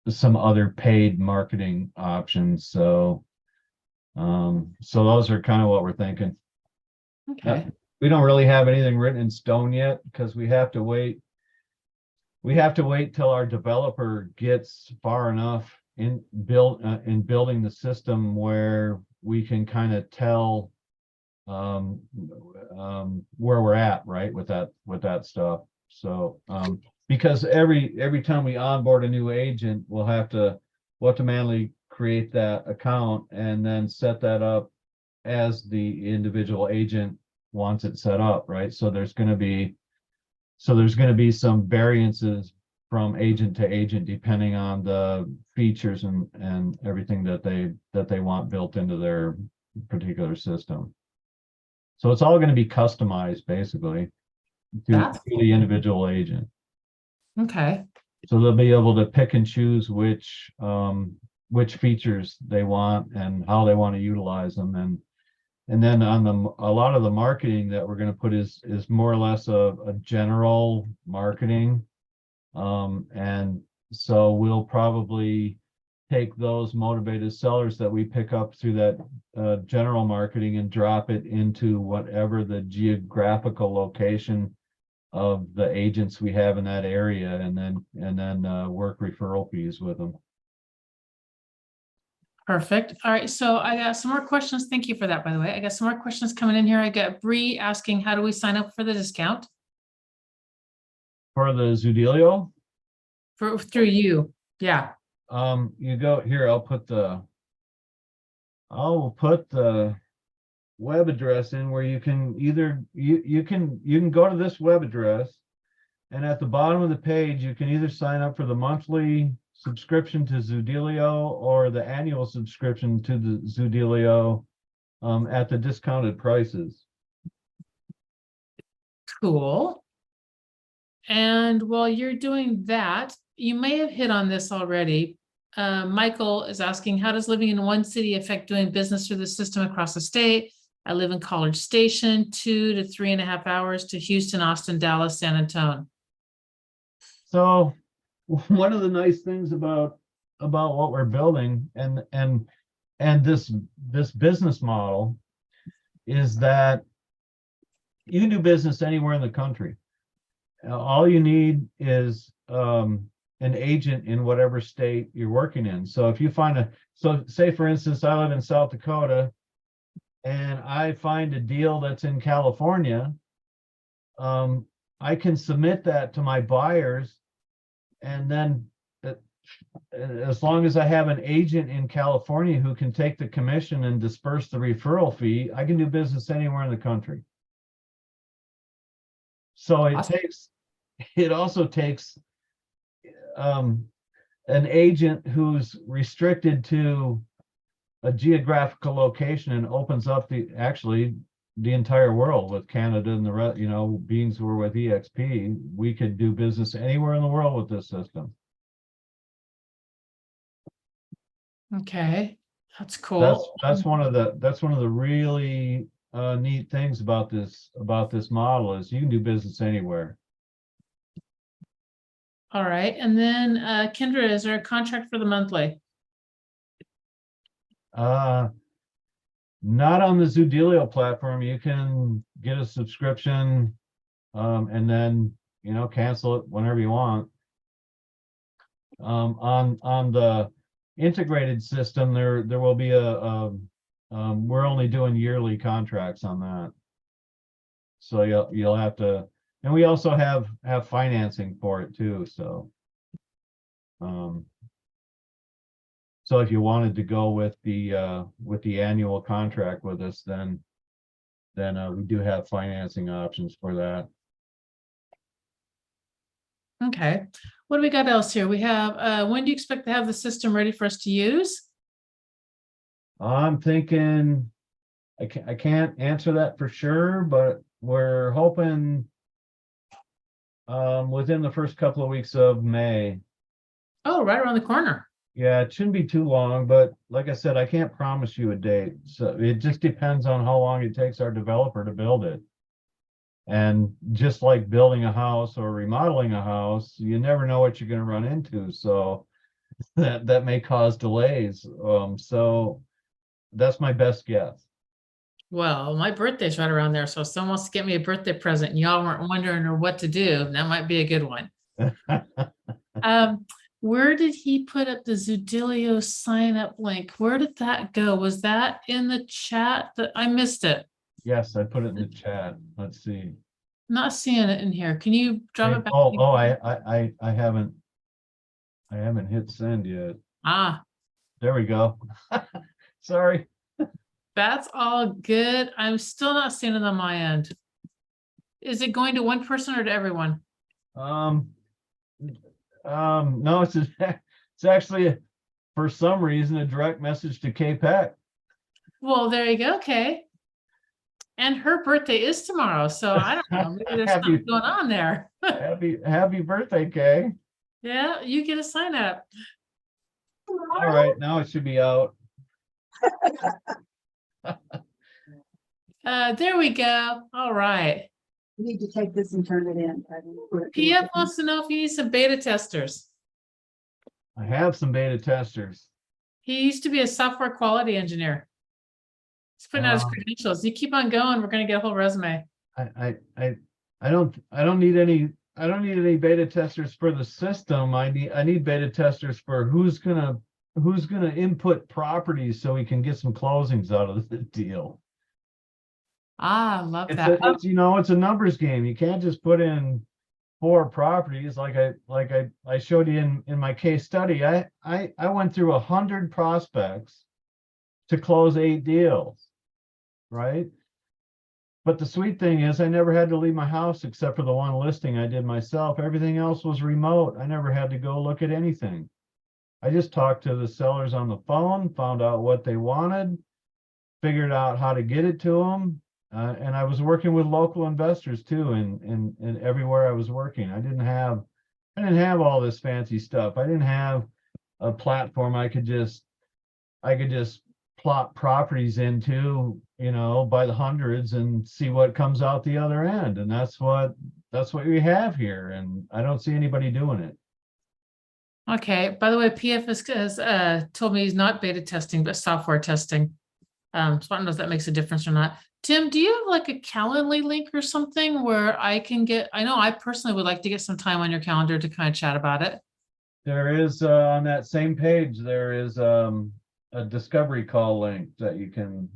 some other paid marketing options. So those are kind of what we're thinking. Okay. We don't really have anything written in stone yet because we have to wait. We have to wait till our developer gets far enough in building the system where we can kind of tell where we're at, right, with that stuff. So because every time we onboard a new agent, we'll have to manually create that account and then set that up as the individual agent wants it set up, right? So there's going to be some variances from agent to agent depending on the features and everything that they want built into their particular system. So it's all going to be customized basically to the individual agent. Okay. So they'll be able to pick and choose which features they want and how they want to utilize them. And then on a lot of the marketing that we're going to put is more or less a general marketing. And so we'll probably take those motivated sellers that we pick up through that general marketing and drop it into whatever the geographical location of the agents we have in that area, and then work referral fees with them. Perfect. All right. So I got some more questions. Thank you for that, by the way. I got some more questions coming in here. I got Bree asking, how do we sign up for the discount? For the Zudilio? Through you. Yeah. You go here, I'll put the web address in where you can either you can go to this web address, and at the bottom of the page you can either sign up for the monthly subscription to Zudilio or the annual subscription to the Zudilio at the discounted prices. Cool. And while you're doing that, you may have hit on this already. Michael is asking, how does living in one city affect doing business through the system across the state? I live in College Station, 2 to 3.5 hours to Houston, Austin, Dallas, San Antonio. So one of the nice things about what we're building and this business model is that you can do business anywhere in the country. All you need is an agent in whatever state you're working in. So if you find so say for instance, I live in South Dakota and I find a deal that's in California, I can submit that to my buyers, and then as long as I have an agent in California who can take the commission and disperse the referral fee, I can do business anywhere in the country. So it also takes an agent who's restricted to a geographical location and opens up the entire world with Canada and the rest, being we're with EXP, we could do business anywhere in the world with this system. Okay, that's cool. That's one of the really neat things about this model is you can do business anywhere. All right. And then Kendra, is there a contract for the monthly? Not on the Zudilio platform. You can get a subscription and then cancel it whenever you want. On the integrated system, there will be we're only doing yearly contracts on that. So you'll have to, and we also have financing for it too, so. So if you wanted to go with the annual contract with us, then we do have financing options for that. Okay, what do we got else here? We have, when do you expect to have the system ready for us to use? I'm thinking, I can't answer that for sure, but we're hoping within the first couple of weeks of May. Oh, right around the corner. Yeah, it shouldn't be too long, but like I said, I can't promise you a date. So it just depends on how long it takes our developer to build it. And just like building a house or remodeling a house, you never know what you're going to run into. So that may cause delays. So that's my best guess. Well, my birthday's right around there, so if someone wants to get me a birthday present and y'all weren't wondering or what to do, that might be a good one. Where did he put up the Zudilio sign up link? Where did that go? Was that in the chat? That I missed it. Yes, I put it in the chat. Let's see. Not seeing it in here. Can you drop it back? I haven't hit send yet. Ah, There we go. Sorry. that's all good. I'm still not seeing it on my end. Is it going to one person or to everyone? No, it's actually for some reason a direct message to KPEC. Well, there you go. Okay. And her birthday is tomorrow, so I don't know. Maybe there's something going on there. Happy birthday, Kay. Yeah, you get a sign up. All right, now it should be out. There we go. All right. You need to take this and turn it in. PF wants to know if you need some beta testers. I have some beta testers. He used to be a software quality engineer. He's putting out his Wow. credentials. You keep on going, we're gonna get a whole resume. I don't need any beta testers for the system. I need beta testers for who's gonna input properties so we can get some closings out of the deal. Ah, love It's that. it's a numbers game. You can't just put in 4 properties like I showed you in my case study. I went through 100 prospects to close 8 deals, right? But the sweet thing is I never had to leave my house except for the one listing I did myself. Everything else was remote. I never had to go look at anything. I just talked to the sellers on the phone, found out what they wanted, figured out how to get it to them. And I was working with local investors too, and everywhere I was working. I didn't have all this fancy stuff. I didn't have a platform I could just plot properties into, by the hundreds and see what comes out the other end. And that's what we have here. And I don't see anybody doing it. Okay, by the way, PF has told me he's not beta testing, but software testing. So I don't know if that makes a difference or not. Tim, do you have like a Calendly link or something where I know I personally would like to get some time on your calendar to kind of chat about it. There is on that same page, there is a discovery call link that you can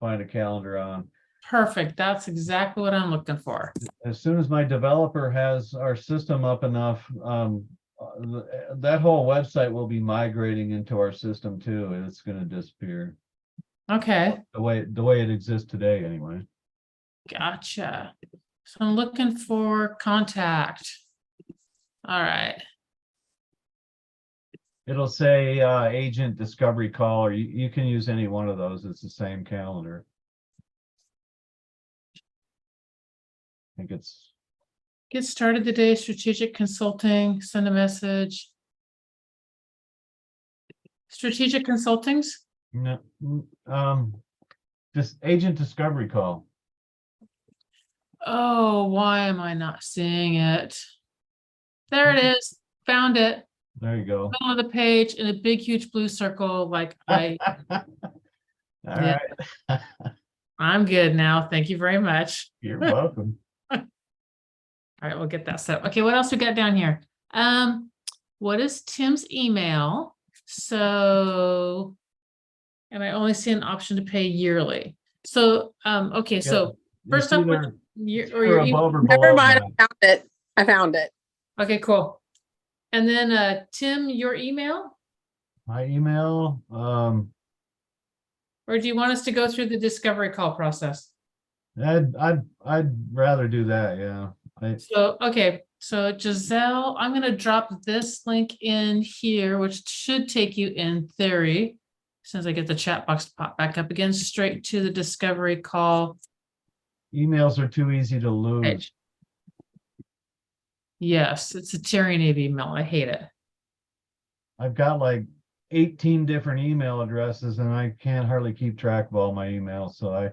find a calendar on. Perfect. That's exactly what I'm looking for. As soon as my developer has our system up enough, that whole website will be migrating into our system too, and it's going to disappear. Okay, The way it exists today, anyway. gotcha. So I'm looking for contact. All right. It'll say agent discovery call, or you can use any one of those. It's the same calendar. I think it's Get started today, strategic consulting, send a message. Strategic consultings? no, this agent discovery call. Oh, why am I not seeing it? There it is. Found it. There you go. Middle of the page in a big, huge blue circle. Like All Yeah. right. I'm good now. Thank you very much. You're welcome. All right, we'll get that set up. Okay, what else we got down here? What is Tim's email? So, and I only see an option to pay yearly. So, okay, so You first see up, there- your email. above or Never below mind, that. I found it. I found it. Okay, cool. And then Tim, your email, My email, or do you want us to go through the discovery call process? I'd rather do that, yeah. So, okay, so Giselle, I'm gonna drop this link in here, which should take you in theory. As soon as I get the chat box to pop back up again, straight to the discovery call Emails are too easy to lose. page. Yes, it's a tyranny of email. I hate it. I've got like 18 different email addresses and I can't hardly keep track of all my emails, so I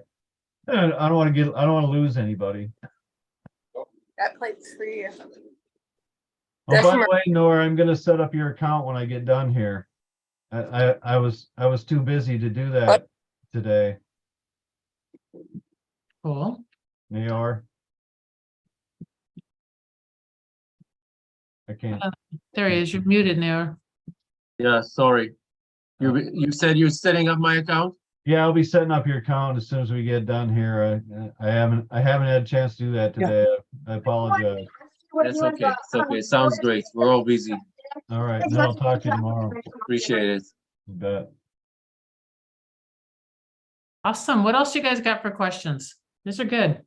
don't want to lose anybody. That plate's for you. Oh, That's by the my- way, Nora, I'm gonna set up your account when I get done here. I was too busy to do that today. Cool. Nayor. I can't. There he is. You're muted now. Yeah, sorry. You said you're setting up my account? Yeah, I'll be setting up your account as soon as we get done here. I haven't had a chance to do that today. I apologize. That's okay. It's okay. Sounds great. We're all busy. All right, and then I'll talk to you tomorrow. Appreciate it. You bet. Awesome. What else you guys got for questions? These are good.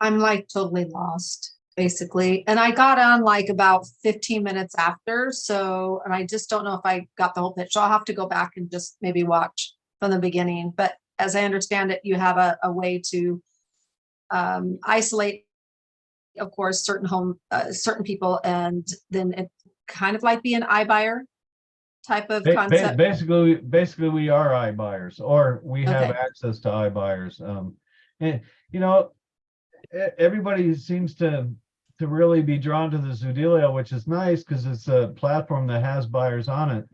I'm like totally lost, basically. And I got on like about 15 minutes after. So, and I just don't know if I got the whole pitch. So I'll have to go back and just maybe watch from the beginning. But as I understand it, you have a way to isolate, of course, certain people, and then it kind of like be an iBuyer type of concept. Basically, we are iBuyers, or we have Okay. access to iBuyers. And you know, everybody seems to really be drawn to the Zoodealio, which is nice because it's a platform that has buyers on it.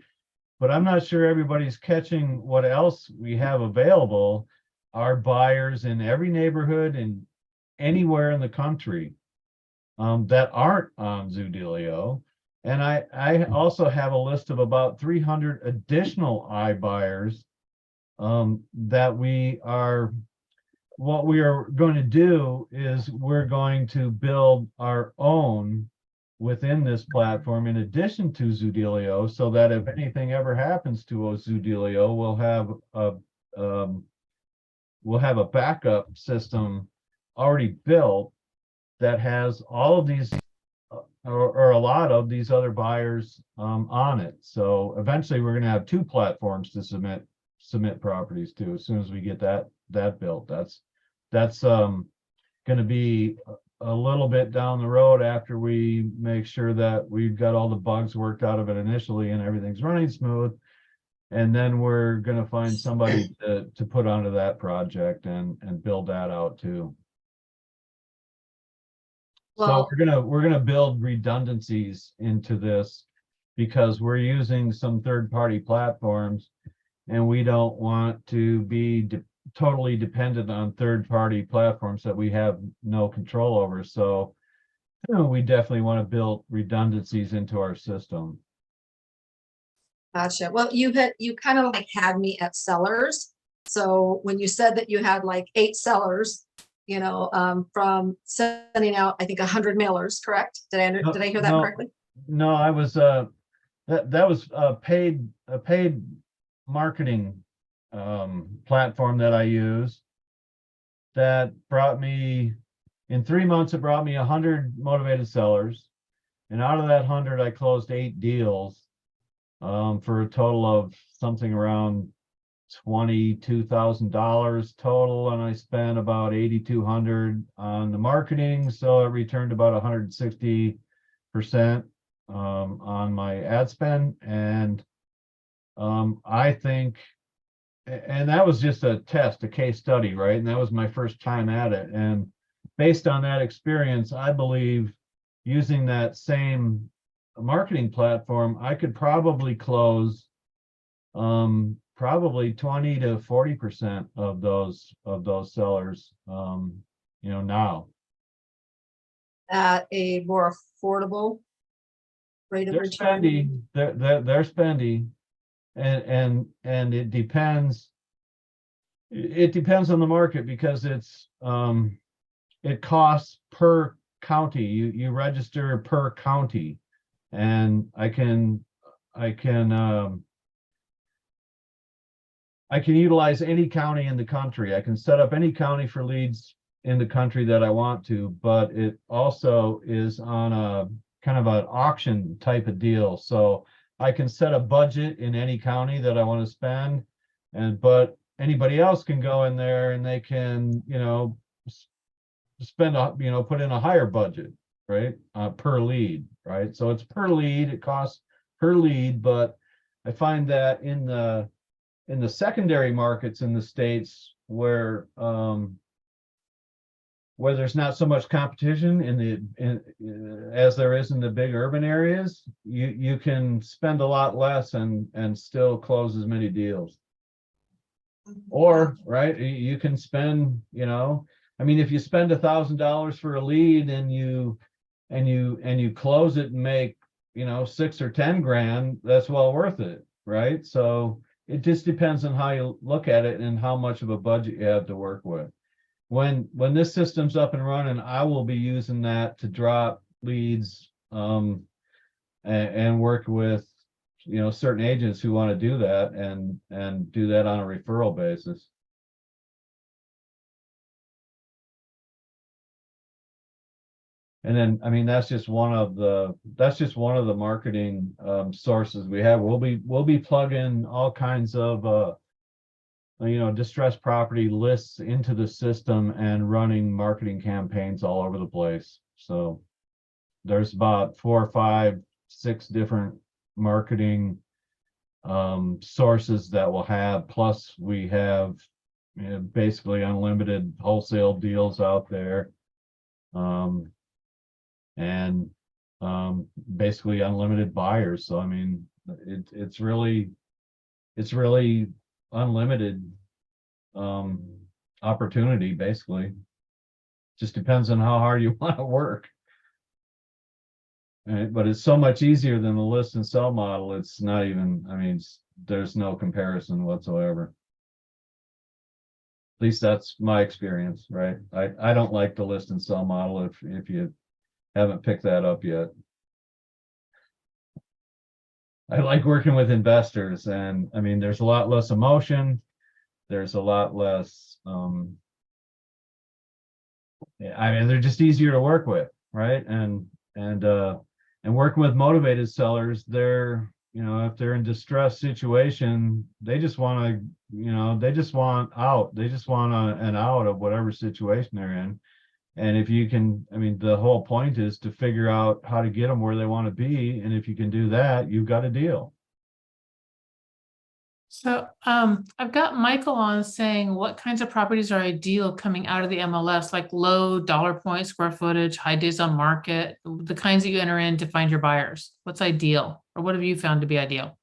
But I'm not sure everybody's catching what else we have available. Are buyers in every neighborhood and anywhere in the country that aren't on Zoodealio. And I also have a list of about 300 additional iBuyers that what we are going to do is we're going to build our own within this platform in addition to Zoodealio, so that if anything ever happens to a Zoodealio, we'll have a backup system already built that has all of these or a lot of these other buyers on it. So eventually we're going to have two platforms to submit properties to as soon as we get that built. That's going to be a little bit down the road after we make sure that we've got all the bugs worked out of it initially and everything's running smooth. And then we're going to find somebody to put onto that project and build that out too. So Well, we're gonna build redundancies into this because we're using some third-party platforms and we don't want to be totally dependent on third-party platforms that we have no control over. So we definitely want to build redundancies into our system. gotcha. Well, you kind of like had me at sellers. So when you said that you had like 8 sellers, from sending out, I think 100 mailers, correct? Did I hear that correctly? No, I was that was a paid marketing platform that I use that brought me, in 3 months, it brought me 100 motivated sellers. And out of that 100, I closed 8 deals for a total of something around $22,000 total, and I spent about $8,200 on the marketing, so it returned about 160% on my ad spend. And I think, and that was just a test, a case study, right? And that was my first time at it. And based on that experience, I believe using that same marketing platform, I could probably close probably 20 to 40% of those sellers, now. At a more affordable rate of They're return. spending, they're spending, and it depends. It depends on the market because it costs per county. You register per county, and I can utilize any county in the country. I can set up any county for leads in the country that I want to, but it also is on a kind of an auction type of deal. So I can set a budget in any county that I want to spend, but anybody else can go in there and they can, spend put in a higher budget, right? Per lead, right? So it's per lead, it costs per lead, but I find that in the secondary markets in the States where there's not so much competition as there is in the big urban areas, you can spend a lot less and still close as many deals. Or, right, you can spend, if you spend $1,000 for a lead and you close it and make, 6 or 10 grand, that's well worth it, right? So it just depends on how you look at it and how much of a budget you have to work with. When this system's up and running, I will be using that to drop leads and work with certain agents who want to do that and do that on a referral basis. And then, that's just one of the marketing sources we have. We'll be plugging all kinds of distressed property lists into the system and running marketing campaigns all over the place. So there's about 4, 5, 6 different marketing sources that we'll have. Plus we have basically unlimited wholesale deals out there. And basically unlimited buyers. So it's really unlimited opportunity, basically. Just depends on how hard you want to work. Right? But it's so much easier than the list and sell model. It's not even, there's no comparison whatsoever. At least that's my experience, right? I don't like the list and sell model if you haven't picked that up yet. I like working with investors, and there's a lot less emotion. There's a lot less they're just easier to work with, right? And working with motivated sellers, they're if they're in distressed situation, they just want out. They just want an out of whatever situation they're in. And if you can, the whole point is to figure out how to get them where they want to be. And if you can do that, you've got a deal. So I've got Michael on saying what kinds of properties are ideal coming out of the MLS, like low dollar point square footage, high days on market, the kinds that you enter in to find your buyers. What's ideal, or what have you found to be ideal?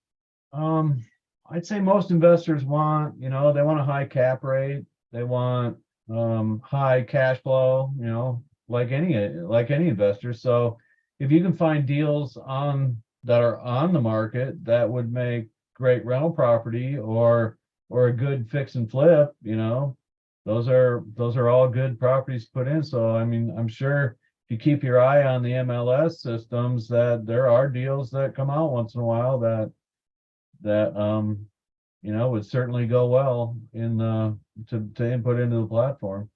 I'd say most investors want, they want a high cap rate. They want high cash flow, like any investor. So if you can find deals that are on the market that would make great rental property or a good fix and flip, those are all good properties to put in. So I'm sure if you keep your eye on the MLS systems, that there are deals that come out once in a while that would certainly go well to input into the platform.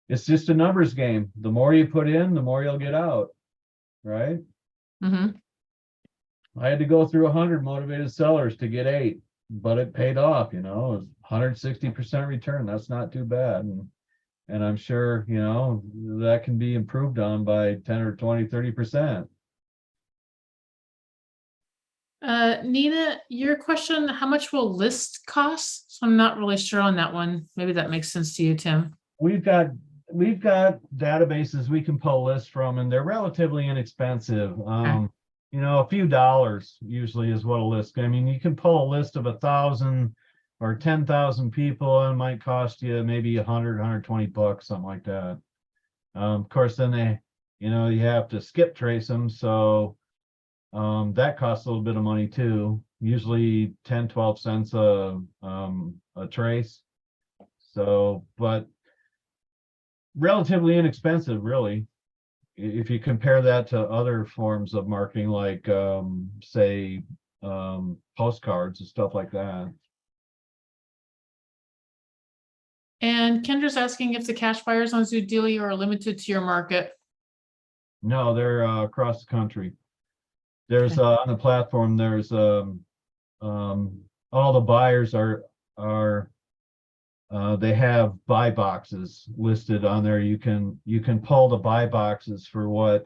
It's just a numbers game. The more you put in, the more you'll get out, right? Mm-hmm. I had to go through 100 motivated sellers to get 8, but it paid off. It was 160% return. That's not too bad, and I'm sure that can be improved on by 10 or 20, 30%. Nina, your question, how much will list cost? So I'm not really sure on that one. Maybe that makes sense to you, Tim. We've got databases we can pull lists from, and they're relatively inexpensive. Okay. A few dollars usually is what a list. You can pull a list of 1,000 or 10,000 people, and it might cost you maybe $100-$120, something like that. Of course, then you have to skip trace them, so that costs a little bit of money too. usually 10, 12 cents a trace. So, but relatively inexpensive, really. If you compare that to other forms of marketing, like say postcards and stuff like that. And Kendra's asking if the cash buyers on Zoodelia are limited to your market. No, they're across the country. There's Okay. on the platform, there's all the buyers are they have buy boxes listed on there. You can pull the buy boxes for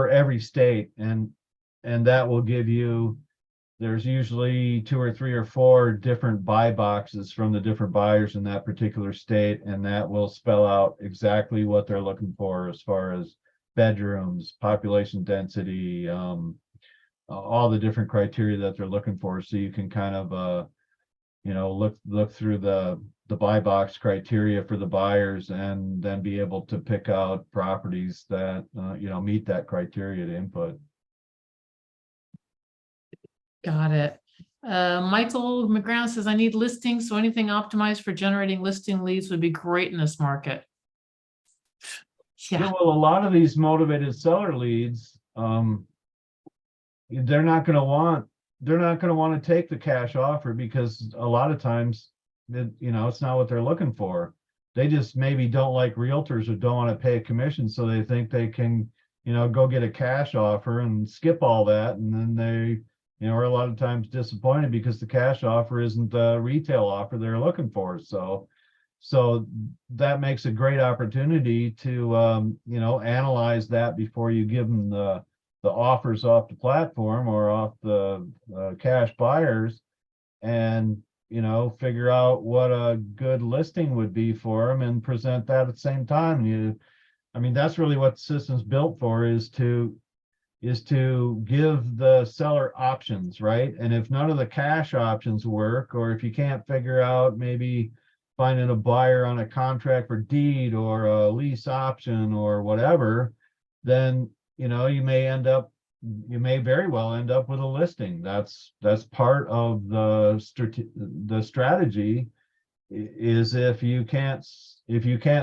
every state, and that will give you, there's usually 2 or 3 or 4 different buy boxes from the different buyers in that particular state, and that will spell out exactly what they're looking for as far as bedrooms, population density, all the different criteria that they're looking for. So you can kind of look through the buy box criteria for the buyers, and then be able to pick out properties that meet that criteria to input. Got it. Michael McGrath says, I need listings, so anything optimized for generating listing leads would be great in this market. Yeah, Yeah. well, a lot of these motivated seller leads, they're not going to want to take the cash offer, because a lot of times it's not what they're looking for. They just maybe don't like realtors or don't want to pay a commission, so they think they can go get a cash offer and skip all that, and then they are a lot of times disappointed because the cash offer isn't the retail offer they're looking for. So that makes a great opportunity to analyze that before you give them the offers off the platform or off the cash buyers, and figure out what a good listing would be for them and present that at the same time. That's really what the system's built for, is to give the seller options, right? And if none of the cash options work, or if you can't figure out maybe finding a buyer on a contract for deed or a lease option or whatever, then you may very well end up with a listing. That's part of the strategy, is if you can't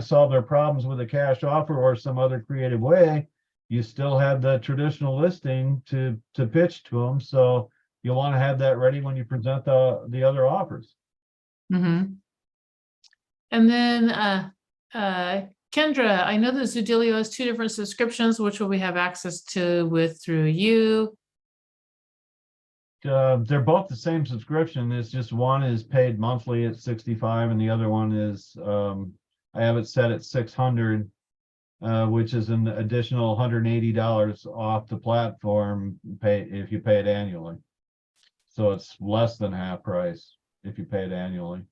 solve their problems with a cash offer or some other creative way, you still have the traditional listing to pitch to them. So you'll want to have that ready when you present the other offers. Mm-hmm. And then Kendra, I know that Zoodelia has 2 different subscriptions. Which will we have access to through you? They're both the same subscription. It's just one is paid monthly at $65, and the other one is I have it set at $600, which is an additional $180 off the platform if you pay it annually. So it's less than half price if you pay it annually.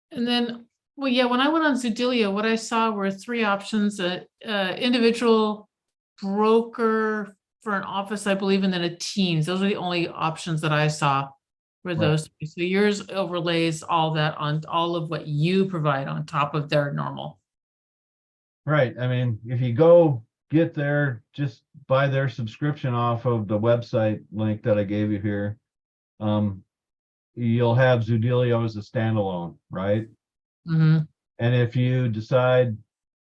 And then, well, yeah, when I went on Zoodelia, what I saw were 3 options: individual, broker for an office, I believe, and then a team. Those are the only options that I saw, were those 3. So yours overlays all that on all of what you provide on top of their normal. Right. If you go get just buy their subscription off of the website link that I gave you here, you'll have Zoodelia as a standalone, right? Mm-hmm. And if you decide,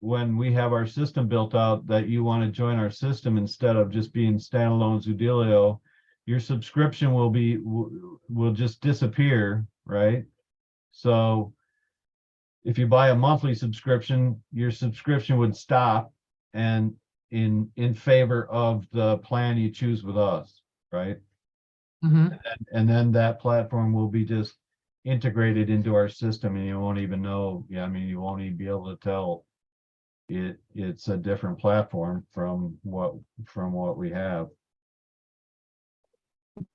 when we have our system built out, that you want to join our system instead of just being standalone Zoodelia, your subscription will just disappear, right? So if you buy a monthly subscription, your subscription would stop, and in favor of the plan you choose with us, right? Mm-hmm. And then that platform will be just integrated into our system, and you won't even know. You won't even be able to tell it's a different platform from what we have.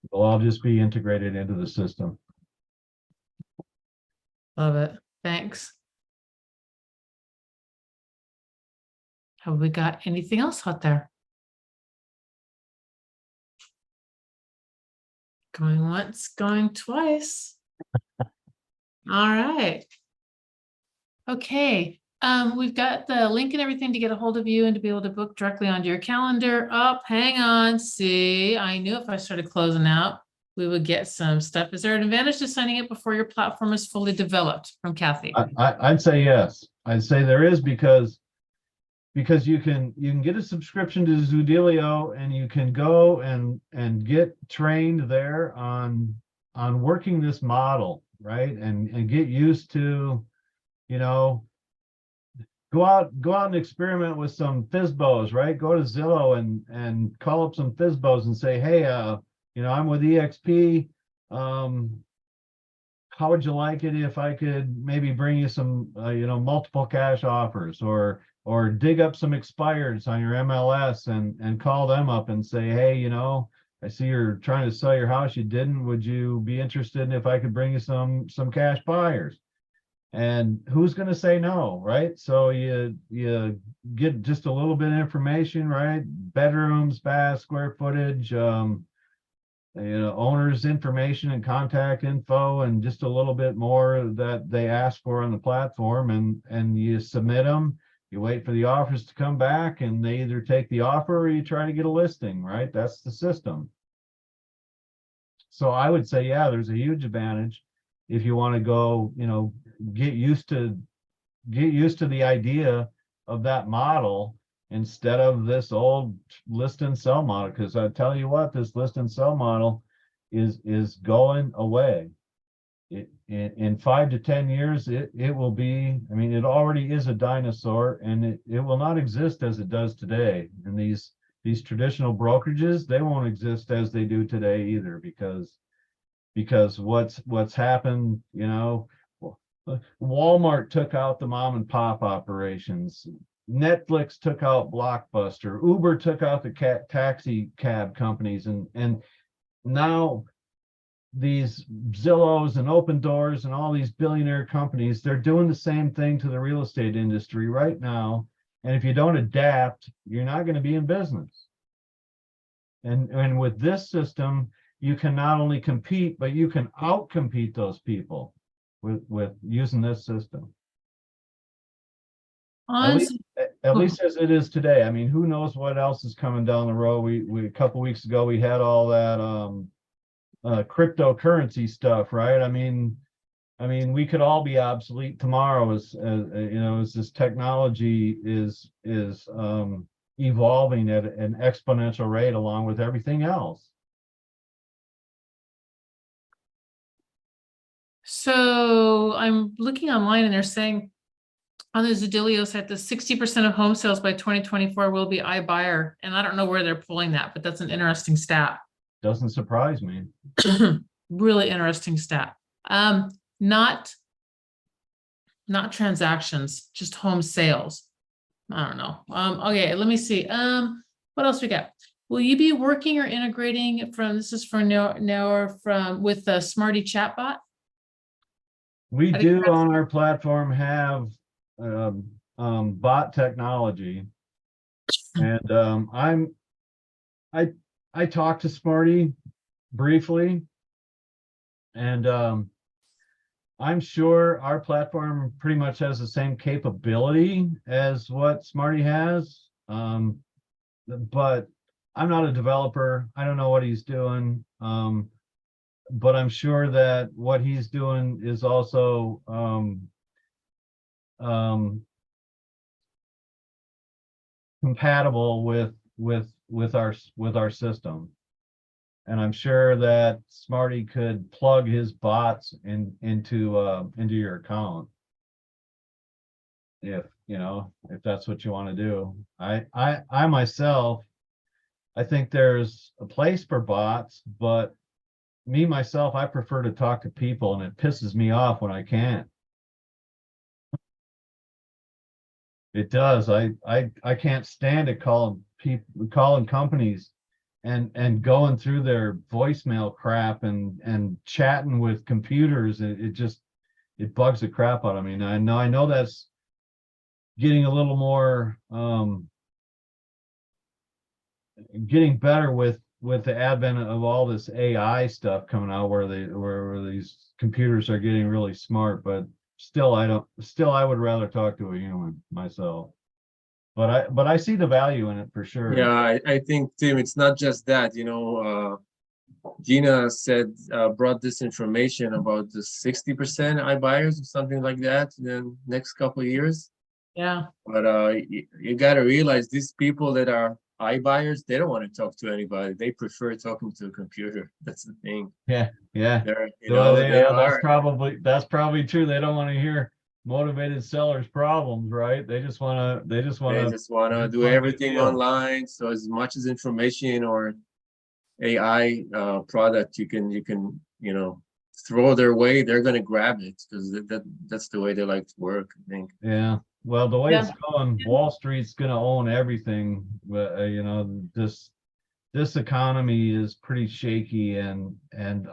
It'll all just be integrated into the system. Love it. Thanks. Have we got anything else out there? Going once, going twice. All right. Okay. We've got the link and everything to get a hold of you and to be able to book directly onto your calendar. Hang on. See, I knew if I started closing out, we would get some stuff. Is there an advantage to signing up before your platform is fully developed? From Kathy. I'd say yes. I'd say there is because you can get a subscription to Zoodealio and you can go and get trained there on working this model, right? And get used to, you know, go out and experiment with some FSBOs, right? Go to Zillow and call up some FSBOs and say, hey, you know, I'm with EXP. How would you like it if I could maybe bring you some, you know, multiple cash offers, or dig up some expireds on your MLS and call them up and say, hey, you know, I see you're trying to sell your house. You didn't. Would you be interested in if I could bring you some cash buyers? And who's going to say no, right? So you get just a little bit of information, right? Bedrooms, baths, square footage, you know, owners' information and contact info, and just a little bit more that they ask for on the platform, and you submit them. You wait for the offers to come back, and they either take the offer or you try to get a listing, right? That's the system. So I would say, yeah, there's a huge advantage if you want to go, you know, get used to the idea of that model instead of this old list and sell model. Because I tell you what, this list and sell model is going away. In 5 to 10 years, it will be, I mean, it already is a dinosaur, and it will not exist as it does today. And these traditional brokerages, they won't exist as they do today either, because what's happened, you know, Walmart took out the mom and pop operations. Netflix took out Blockbuster. Uber took out the taxi cab companies, and now these Zillows and Open Doors and all these billionaire companies, they're doing the same thing to the real estate industry right now. And if you don't adapt, you're not going to be in business. And with this system, you can not only compete, but you can outcompete those people with using this system. At least as it is today. I mean, who knows what else is coming down the road? We a couple weeks ago we had all that cryptocurrency stuff, right? I mean, we could all be obsolete tomorrow as you know, as this technology is evolving at an exponential rate along with everything else. So I'm looking online and they're saying on the Zoodealio site that 60% of home sales by 2024 will be iBuyer. And I don't know where they're pulling that, but that's an interesting stat. Doesn't surprise me. Really interesting stat. Not transactions, just home sales. I don't know. Okay, let me see. What else we got? Will you be working or integrating from, this is for Noah, from with the Smarty chatbot? We do on our platform have bot technology, and I talked to Smarty briefly, and I'm sure our platform pretty much has the same capability as what Smarty has, but I'm not a developer. I don't know what he's doing, but I'm sure that what he's doing is also compatible with our system. And I'm sure that Smarty could plug his bots into your account if that's what you want to do. I myself, I think there's a place for bots, but me myself, I prefer to talk to people, and it pisses me off when I can't. It does. I can't stand it calling companies and going through their voicemail crap and chatting with computers. It bugs the crap out of me. Now I know that's getting a little more getting better with the advent of all this AI stuff coming out, where these computers are getting really smart, but still I would rather talk to a human myself. But I see the value in it for sure. Yeah, I think, Tim, it's not just that, Gina said, brought this information about the 60% iBuyers or something like that in the next couple of years. Yeah. But you got to realize these people that are iBuyers, they don't want to talk to anybody. They prefer talking to a computer. That's the thing. Yeah, yeah. They're, you Well, know, they that's are. that's probably true. They don't want to hear motivated sellers' problems, right? They just want to They just want to do everything online. So as much as information or AI product you can you know throw their way, they're gonna grab it because that's the way they like to work, I think. Yeah. Well, the way Yeah. it's going, Wall Street's going to own everything. But you know, this economy is pretty shaky, and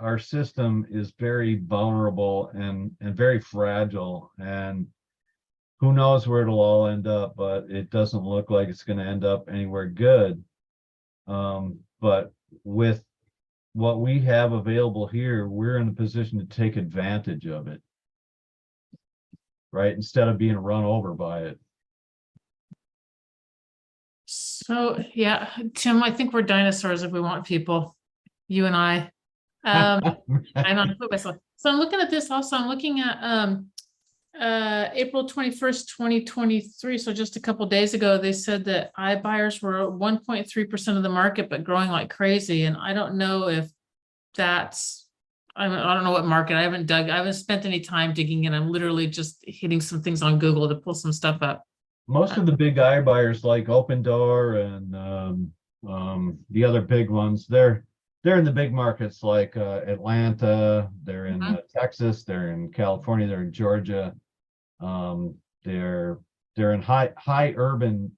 our system is very vulnerable and very fragile. And who knows where it'll all end up? But it doesn't look like it's going to end up anywhere good. But with what we have available here, we're in a position to take advantage of it, right? Instead of being run over by it. So yeah, Tim, I think we're dinosaurs if we want people, you and I. I'm on foot myself. So I'm looking at this also. I'm looking at April 21st, 2023. So just a couple days ago, they said that iBuyers were 1.3% of the market, but growing like crazy. And I don't know if that's, I don't know what market. I haven't spent any time digging in. I'm literally just hitting some things on Google to pull some stuff up. Most of the big iBuyers like Open Door and the other big ones, they're in the big markets like Atlanta, they're in Texas, they're in California, they're in Georgia. They're in high urban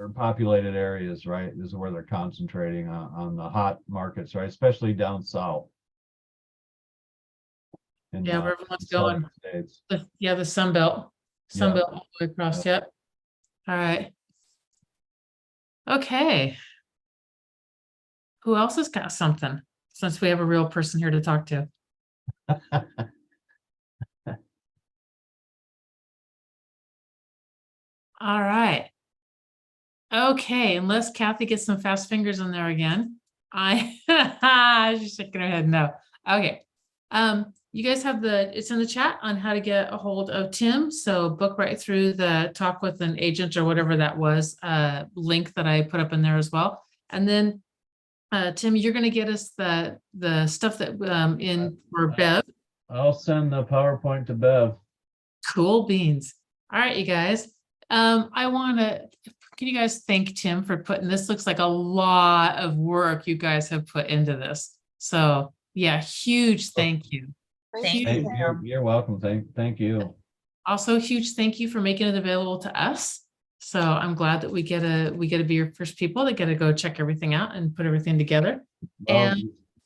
or populated areas, right? This is where they're concentrating on the hot markets, right? Especially down south. Yeah, where everyone's going. States. The Sun Belt. Sun Belt all the way across. Yep. All right. Okay. Who else has got something? Since we have a real person here to talk to. All right. Okay, unless Kathy gets some fast fingers in there again. She's shaking her head no. Okay. You guys have it's in the chat on how to get a hold of Tim. So book right through the talk with an agent or whatever that was, link that I put up in there as well. And then Tim, you're going to get us the stuff that in for Bev. I'll send the PowerPoint to Bev. Cool beans. All right, you guys. Can you guys thank Tim for putting this? Looks like a lot of work you guys have put into this. So yeah, huge thank you. Hey, you're welcome. Thank you. Also, huge thank you for making it available to us. So I'm glad that we get to be your first people that get to go check everything out and put everything together. And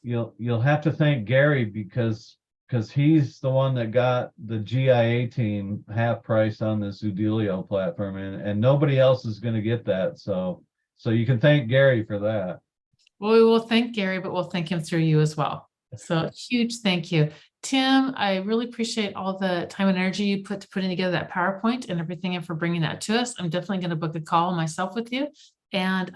you'll have to thank Gary because he's the one that got the GIA team half price on the Zudilio platform, and nobody else is going to get that. So you can thank Gary for that. Well, we will thank Gary, but we'll thank him through you as well. So huge thank you. Tim, I really appreciate all the time and energy you put to putting together that PowerPoint and everything and for bringing that to us. I'm definitely going to book a call myself with you. And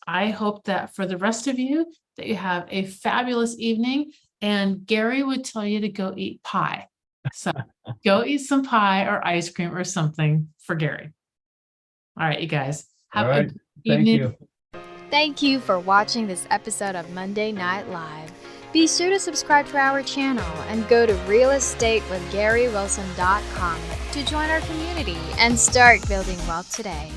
I hope that for the rest of you, that you have a fabulous evening. And Gary would tell you to go eat pie. So go eat some pie or ice cream or something for Gary. All right, you guys. Have a good evening. Thank you for watching this episode of Monday Night Live. Be sure to subscribe to our channel and go to realestatewithgarywilson.com to join our community and start building wealth today.